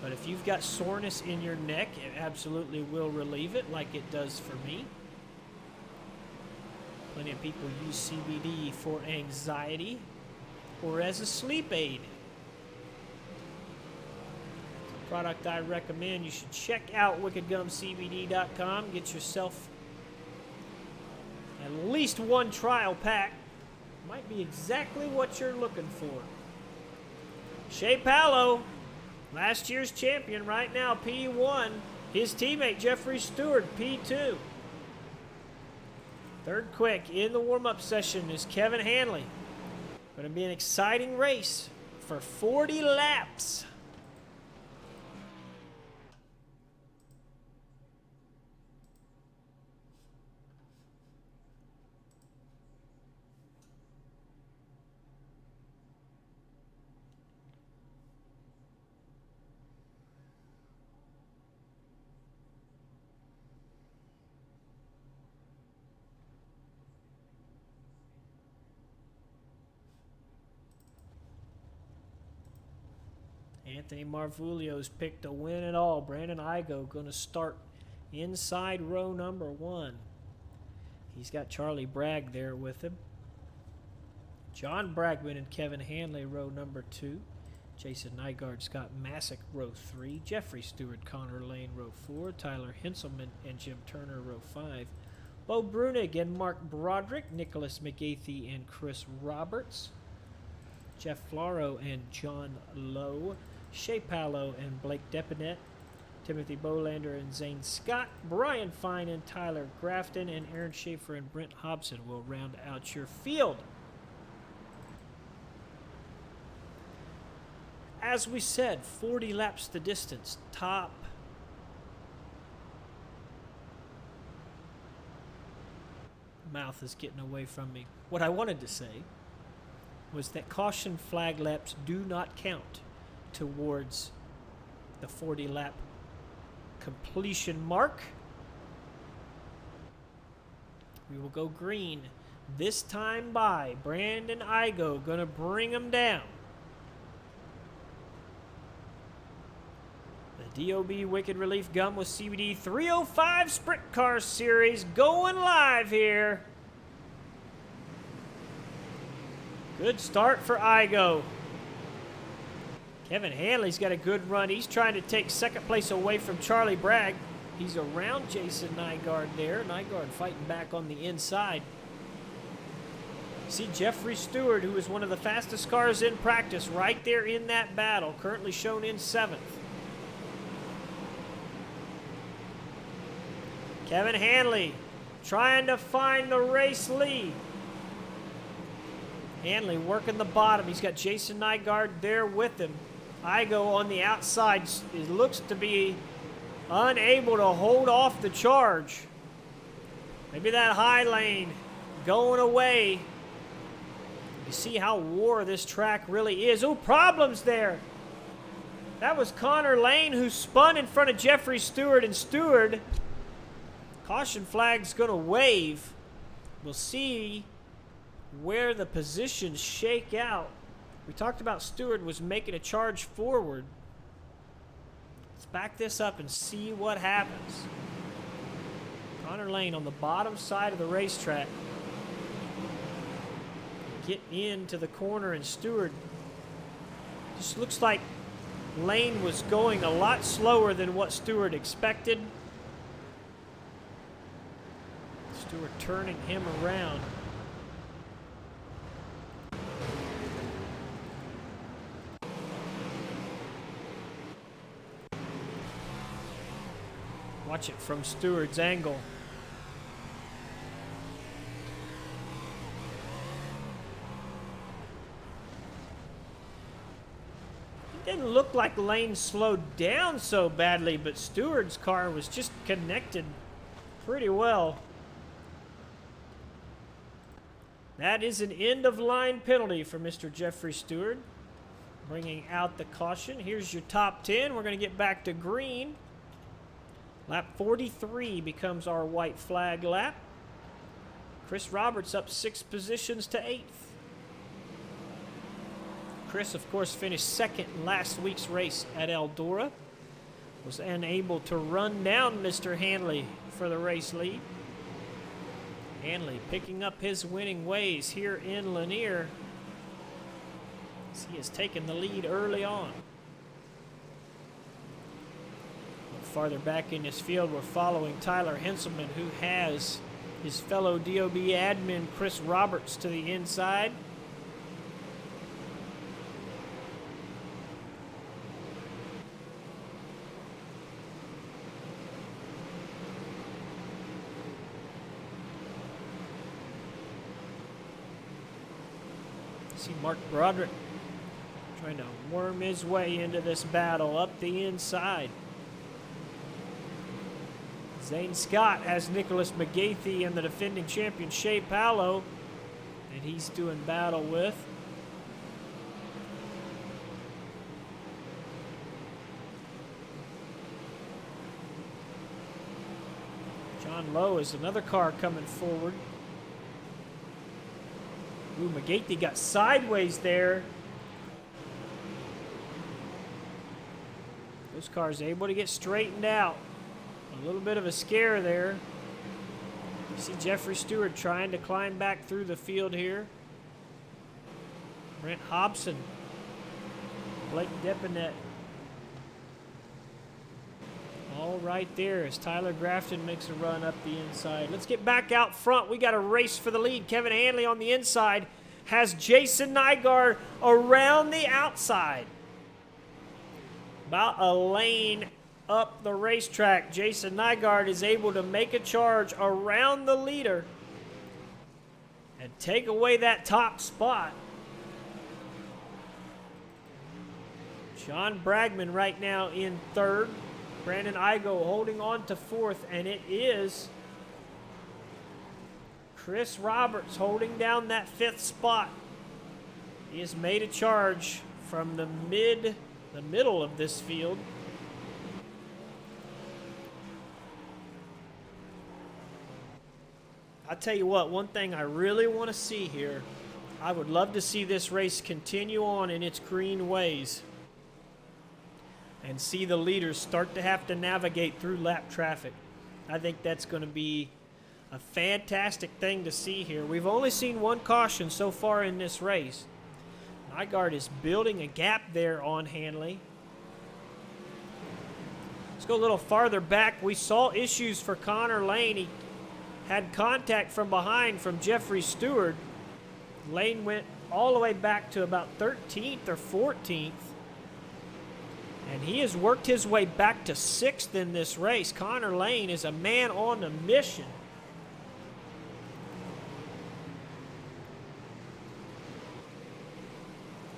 But if you've got soreness in your neck, it absolutely will relieve it, like it does for me. Plenty of people use CBD for anxiety or as a sleep aid. It's a product I recommend. You should check out wickedgumcbd.com. Get yourself at least 1 trial pack. Might be exactly what you're looking for. Shea Palo, last year's champion, right now P1. His teammate Jeffrey Stewart, P2. Third quick in the warm-up session is Kevin Hanley. Going to be an exciting race for 40 laps. Anthony Marvulio's picked to win it all. Brandon Igo going to start inside row number 1. He's got Charlie Bragg there with him. John Bragman and Kevin Hanley, row number 2. Jason Nygaard, Scott Masick, row 3. Jeffrey Stewart, Connor Lane, row 4. Tyler Henselman and Jim Turner, row 5. Bo Brunig and Mark Broderick, Nicholas McGathy and Chris Roberts. Jeff Floro and John Lowe. Shea Palo and Blake Depinet, Timothy Bolander and Zane Scott, Brian Fine and Tyler Grafton, and Aaron Schaefer and Brent Hobson will round out your field. As we said, 40 laps the distance, top. Mouth is getting away from me. What I wanted to say was that caution flag laps do not count towards the 40 lap completion mark. We will go green. This time by Brandon Igo. Going to bring him down. The DOB Wicked Relief Gum with CBD 305 Sprint Car Series going live here. Good start for Igo. Kevin Hanley's got a good run. He's trying to take second place away from Charlie Bragg. He's around Jason Nygaard there. Nygaard fighting back on the inside. See Jeffrey Stewart, who is one of the fastest cars in practice, right there in that battle, currently shown in 7th. Kevin Hanley trying to find the race lead. Hanley working the bottom. He's got Jason Nygaard there with him. Igo on the outside. It looks to be unable to hold off the charge. Maybe that high lane going away. You see how war this track really is. Oh, problems there. That was Connor Lane who spun in front of Jeffrey Stewart, and Stewart, caution flag's going to wave. We'll see where the positions shake out. We talked about Stewart was making a charge forward. Let's back this up and see what happens. Connor Lane on the bottom side of the racetrack. Get into the corner, and Stewart just looks like Lane was going a lot slower than what Stewart expected. Stewart turning him around. Watch it from Stewart's angle. It didn't look like Lane slowed down so badly, but Stewart's car was just connected pretty well. That is an end-of-line penalty for Mr. Jeffrey Stewart, bringing out the caution. Here's your top 10. We're going to get back to green. Lap 43 becomes our white flag lap. Chris Roberts up 6 positions to 8th. Chris, of course, finished second in last week's race at Eldora. Was unable to run down Mr. Hanley for the race lead. Hanley picking up his winning ways here in Lanier, as he has taken the lead early on. Farther back in this field, we're following Tyler Henselman, who has his fellow DOB admin Chris Roberts to the inside. See Mark Broderick trying to worm his way into this battle up the inside. Zane Scott has Nicholas McGathey and the defending champion Shea Paolo that he's doing battle with. John Lowe is another car coming forward. Ooh, McGathey got sideways there. Those cars able to get straightened out. A little bit of a scare there. You see Jeffrey Stewart trying to climb back through the field here. Brent Hobson. Blake Depinet. All right there as Tyler Grafton makes a run up the inside. Let's get back out front. We got a race for the lead. Kevin Hanley on the inside has Jason Nygaard around the outside. About a lane up the racetrack, Jason Nygaard is able to make a charge around the leader and take away that top spot. John Bragman right now in 3rd. Brandon Igo holding on to 4th, and it is Chris Roberts holding down that 5th spot. He has made a charge from the middle of this field. I tell you what, one thing I really want to see here, I would love to see this race continue on in its green ways and see the leaders start to have to navigate through lap traffic. I think that's going to be a fantastic thing to see here. We've only seen one caution so far in this race. Nygaard is building a gap there on Hanley. Let's go a little farther back. We saw issues for Connor Lane. He had contact from behind from Jeffrey Stewart. Lane went all the way back to about 13th or 14th. And he has worked his way back to 6th in this race. Connor Lane is a man on a mission.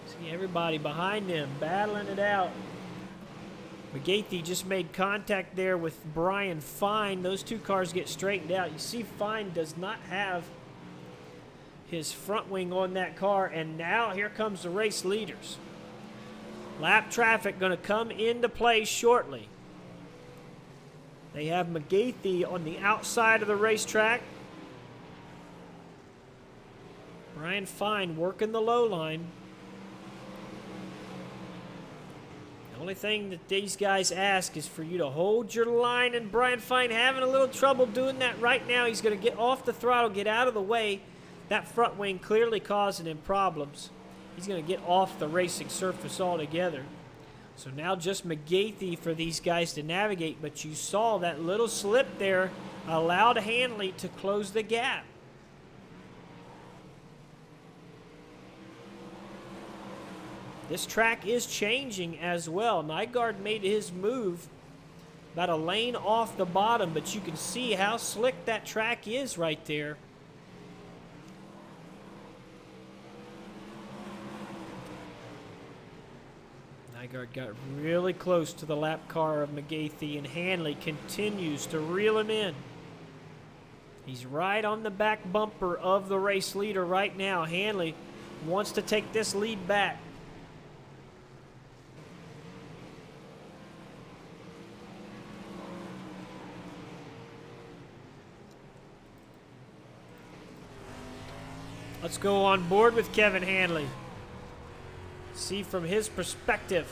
See everybody behind him battling it out. McGathey just made contact there with Brian Fine. Those two cars get straightened out. You see Fine does not have his front wing on that car, and now here comes the race leaders. Lap traffic going to come into play shortly. They have McGathey on the outside of the racetrack. Brian Fine working the low line. The only thing that these guys ask is for you to hold your line, and Brian Fine having a little trouble doing that right now. He's going to get off the throttle, get out of the way. That front wing clearly causing him problems. He's going to get off the racing surface altogether. So now just McGathey for these guys to navigate, but you saw that little slip there allowed Hanley to close the gap. This track is changing as well. Nygaard made his move about a lane off the bottom, but you can see how slick that track is right there. Nygaard got really close to the lap car of McGathey, and Hanley continues to reel him in. He's right on the back bumper of the race leader right now. Hanley wants to take this lead back. Let's go on board with Kevin Hanley. See from his perspective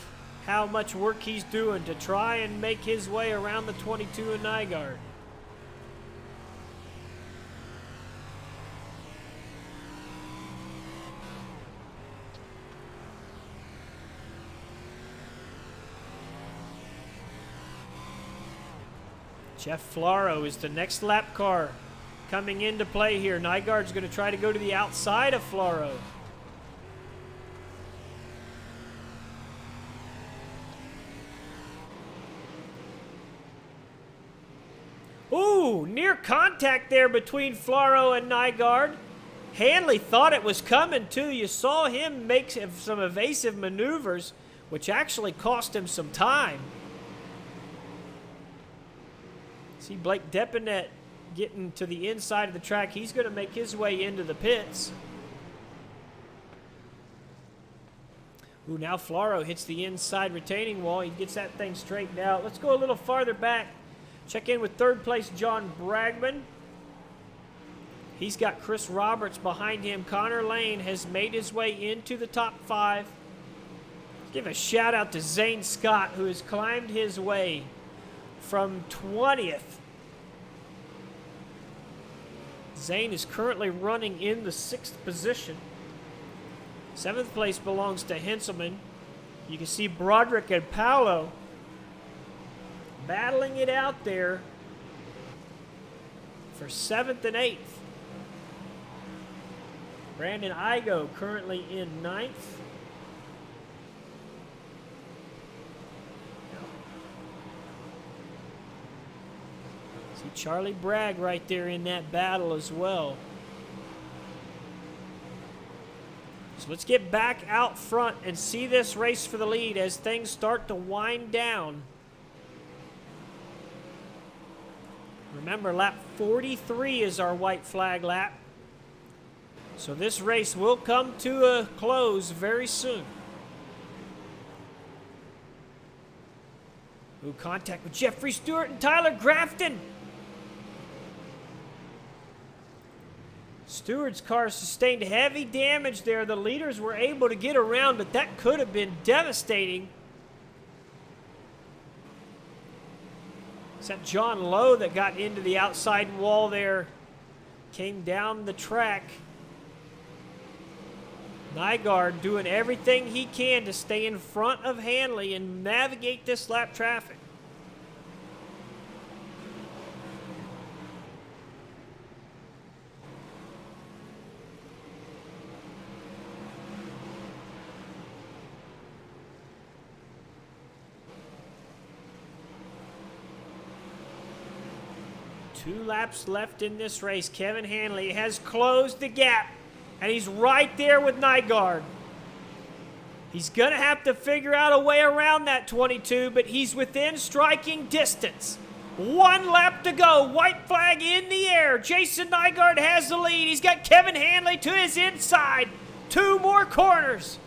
how much work he's doing to try and make his way around the 22 in Nygaard. Jeff Flaro is the next lap car coming into play here. Nygaard's going to try to go to the outside of Flaro. Ooh, near contact there between Flaro and Nygaard. Hanley thought it was coming too. You saw him make some evasive maneuvers, which actually cost him some time. See Blake Depinet getting to the inside of the track. He's going to make his way into the pits. Ooh, now Flaro hits the inside retaining wall. He gets that thing straightened out. Let's go a little farther back. Check in with third place John Bragman. He's got Chris Roberts behind him. Connor Lane has made his way into the top 5. Give a shout out to Zane Scott, who has climbed his way from 20th. Zane is currently running in the 6th position. 7th place belongs to Henselman. You can see Broderick and Paolo battling it out there for 7th and 8th. Brandon Igo currently in 9th. See Charlie Bragg right there in that battle as well. So let's get back out front and see this race for the lead as things start to wind down. Remember, lap 43 is our white flag lap. So this race will come to a close very soon. Ooh, contact with Jeffrey Stewart and Tyler Grafton. Stewart's car sustained heavy damage there. The leaders were able to get around, but that could have been devastating. It's that John Lowe that got into the outside wall there. Came down the track. Nygaard doing everything he can to stay in front of Hanley and navigate this lap traffic. Two laps left in this race. Kevin Hanley has closed the gap, and he's right there with Nygaard. He's going to have to figure out a way around that 22, but he's within striking distance. 1 lap to go. White flag in the air. Jason Nygaard has the lead. He's got Kevin Hanley to his inside. 2 more corners.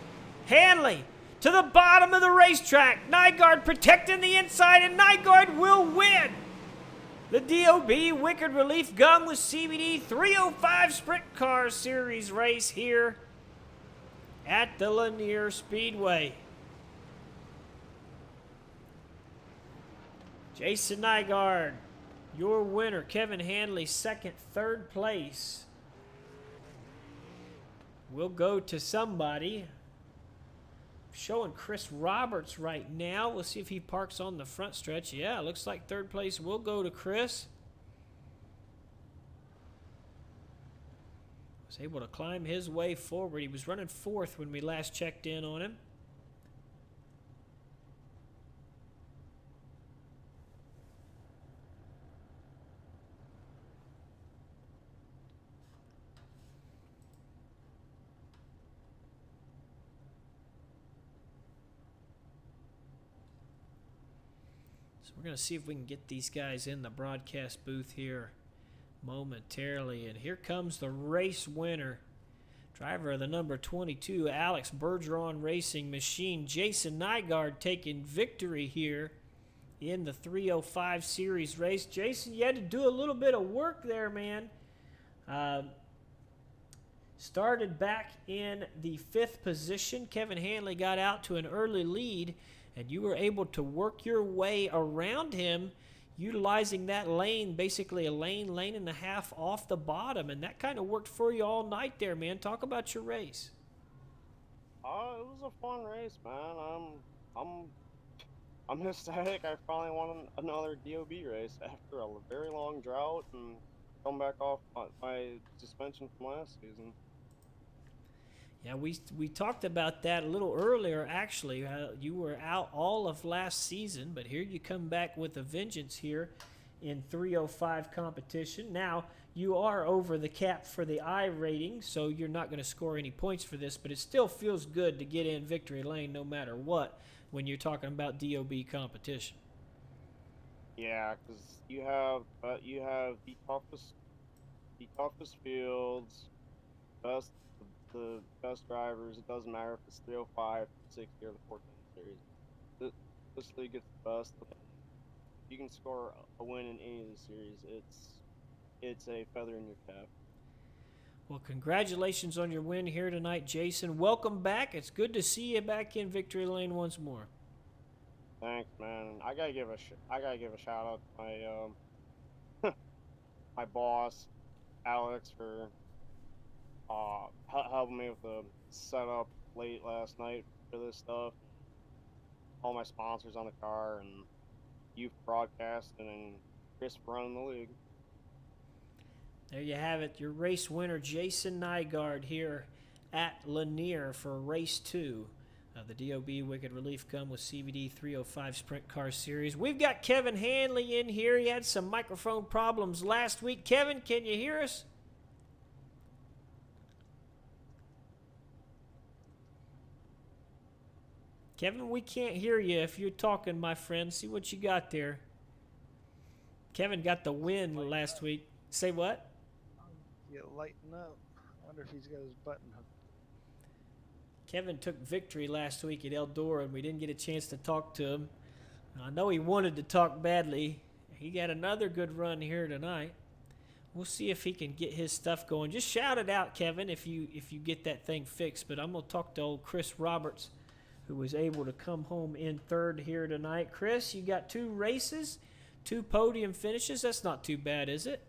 Hanley to the bottom of the racetrack. Nygaard protecting the inside, and Nygaard will win. The DOB Wicked Relief Gum with CBD 305 Sprint Car Series race here at the Lanier Speedway. Jason Nygaard, your winner. Kevin Hanley, second. Third place will go to somebody. Showing Chris Roberts right now. We'll see if he parks on the front stretch. Yeah, looks like third place will go to Chris. Was able to climb his way forward. He was running 4th when we last checked in on him. We're going to see if we can get these guys in the broadcast booth here momentarily. And here comes the race winner. Driver of the number 22, Alex Bergeron Racing Machine, Jason Nygaard, taking victory here in the 305 Series race. Jason, you had to do a little bit of work there, man. Started back in the 5th position. Kevin Hanley got out to an early lead, and you were able to work your way around him, utilizing that lane, basically a lane and a half off the bottom, and that kind of worked for you all night there, man. Talk about your race. It was a fun race, man. I'm ecstatic. I finally won another DOB race after a very long drought and come back off my suspension from last season. Yeah, we talked about that a little earlier, actually. You were out all of last season, but here you come back with a vengeance here in 305 competition. Now, you are over the cap for the I rating, so you're not going to score any points for this, but it still feels good to get in victory lane no matter what when you're talking about DOB competition. Yeah, because you have the toughest fields, the best drivers. It doesn't matter if it's 305, 60, or the 14 series. This league gets the best. You can score a win in any of the series. It's a feather in your cap. Well, congratulations on your win here tonight, Jason. Welcome back. It's good to see you back in victory lane once more. Thanks, man. I gotta give a shout out to my my boss, Alex, for helping me with the setup late last night for this stuff. All my sponsors on the car, and you broadcasting, and Chris running the league. There you have it, your race winner, Jason Nygaard, here at Lanier for race 2 of the DOB Wicked Relief Gum with CBD 305 Sprint Car Series. We've got Kevin Hanley in here. He had some microphone problems last week. Kevin, can you hear us? Kevin, we can't hear you if you're talking, my friend. See what you got there. Kevin got the win last week. Say what? Yeah, lighten up. I wonder if he's got his button hooked. Kevin took victory last week at Eldora, and we didn't get a chance to talk to him. I know he wanted to talk badly. He got another good run here tonight. We'll see if he can get his stuff going. Just shout it out, Kevin, if you get that thing fixed. But I'm gonna talk to old Chris Roberts, who was able to come home in third here tonight. Chris, you got 2 races, 2 podium finishes. That's not too bad, is it?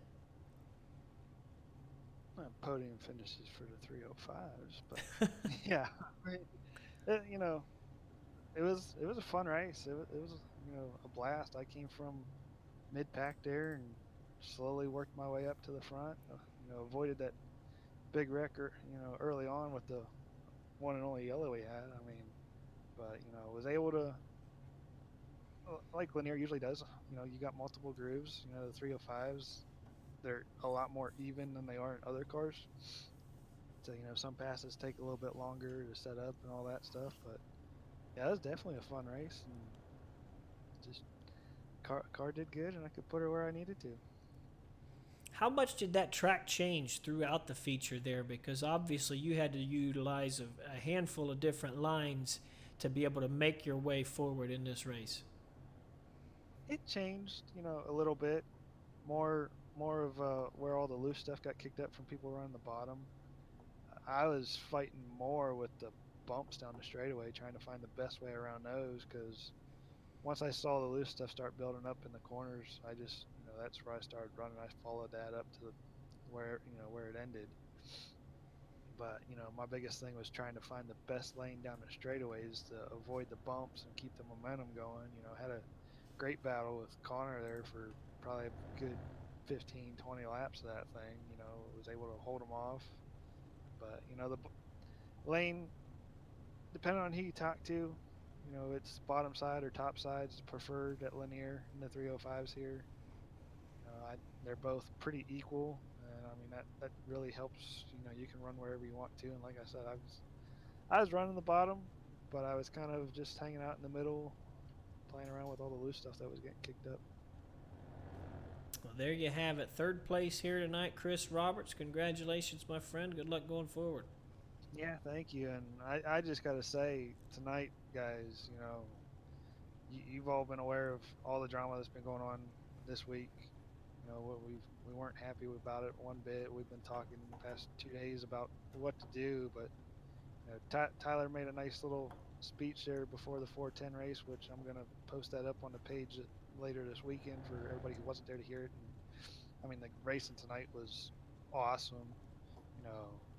Podium finishes for the 305s, but yeah, I mean, you know, it was a fun race. It was a blast. I came from mid pack there and slowly worked my way up to the front. Avoided that big wrecker early on with the one and only yellow we had. I mean, but was able to, like Lanier usually does. You got multiple grooves. The 305s, they're a lot more even than they are in other cars. So some passes take a little bit longer to set up and all that stuff. But yeah, it was definitely a fun race, and just car did good, and I could put her where I needed to. How much did that track change throughout the feature there? Because obviously you had to utilize a handful of different lines to be able to make your way forward in this race. It changed, a little bit. More of where all the loose stuff got kicked up from people around the bottom. I was fighting more with the bumps down the straightaway, trying to find the best way around those, because once I saw the loose stuff start building up in the corners, I just, that's where I started running. I followed that up to where it ended. But my biggest thing was trying to find the best lane down the straightaways to avoid the bumps and keep the momentum going. I had a great battle with Connor there for probably a good 15, 20 laps of that thing. Was able to hold him off. But the lane, depending on who you talk to, it's bottom side or top sides preferred at Lanier in the 305s here. They're both pretty equal, and I mean that really helps. You can run wherever you want to, and like I said, I was running the bottom, but I was kind of just hanging out in the middle, playing around with all the loose stuff that was getting kicked up. Well, there you have it. 3rd place here tonight, Chris Roberts. Congratulations, my friend. Good luck going forward. Yeah, thank you. And I just got to say, tonight, guys, you've all been aware of all the drama that's been going on this week. We weren't happy about it one bit. We've been talking the past 2 days about what to do, but Tyler made a nice little speech there before the 410 race, which I'm gonna post that up on the page later this weekend for everybody who wasn't there to hear it. And I mean, the racing tonight was awesome.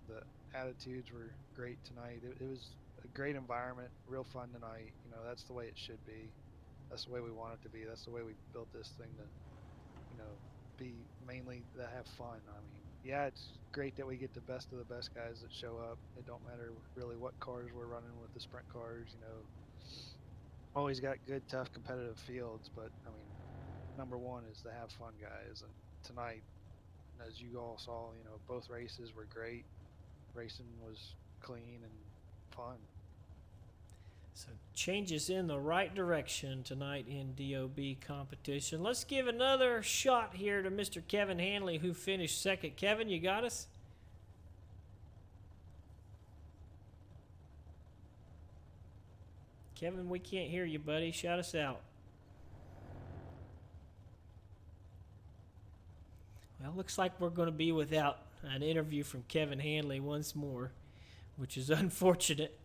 The attitudes were great tonight. It was a great environment, real fun tonight. That's the way it should be. That's the way we want it to be. That's the way we built this thing to, be mainly to have fun. I mean, yeah, it's great that we get the best of the best guys that show up. It don't matter really what cars we're running with the sprint cars. Always got good, tough, competitive fields. But I mean, number one is to have fun, guys. And tonight, as you all saw, both races were great. Racing was clean and fun. So changes in the right direction tonight in DOB competition. Let's give another shot here to Mr. Kevin Hanley, who finished 2nd. Kevin, you got us? Kevin, we can't hear you, buddy. Shout us out. Well, looks like we're going to be without an interview from Kevin Hanley once more, which is unfortunate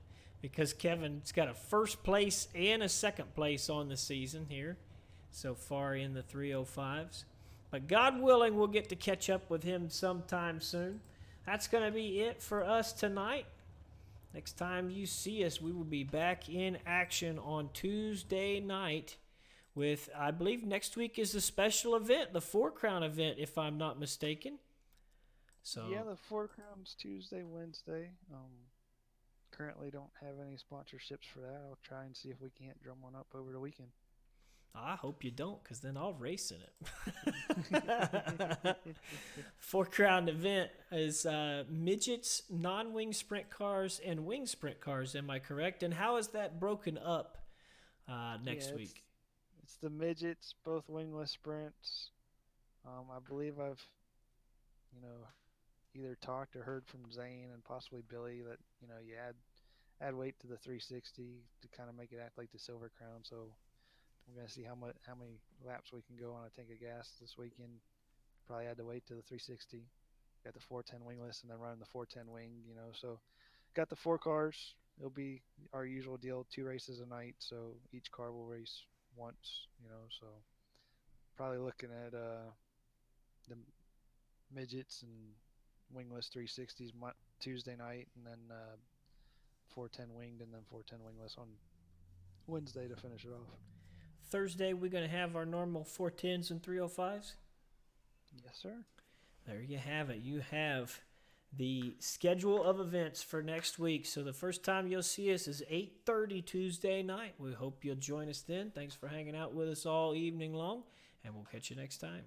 because Kevin's got a 1st place and a 2nd place on the season here so far in the 305s. But God willing, we'll get to catch up with him sometime soon. That's going to be it for us tonight. Next time you see us, we will be back in action on Tuesday night with, I believe next week is a special event, the 4 Crown event, if I'm not mistaken. So yeah, the 4 Crowns Tuesday, Wednesday. Currently don't have any sponsorships for that. I'll try and see if we can't drum one up over the weekend. I hope you don't, because then I'll race in it. 4 Crown event is midgets, non-wing sprint cars, and wing sprint cars. Am I correct? And how is that broken up next week? It's the midgets, both wingless sprints. I believe I've, either talked or heard from Zane and possibly Billy that you add weight to the 360 to kind of make it act like the Silver Crown. So we're gonna see how many laps we can go on a tank of gas this weekend. probably had to wait to the 360. Got the 410 wingless and then running the 410 wing. So got the 4 cars. It'll be our usual deal, 2 races a night. So each car will race once. So probably looking at the midgets and wingless 360s Tuesday night, and then 410 winged, and then 410 wingless on Wednesday to finish it off. Thursday, we're going to have our normal 410s and 305s. Yes, sir. There you have it. You have the schedule of events for next week. So the first time you'll see us is 8:30 Tuesday night. We hope you'll join us then. Thanks for hanging out with us all evening long, and we'll catch you next time.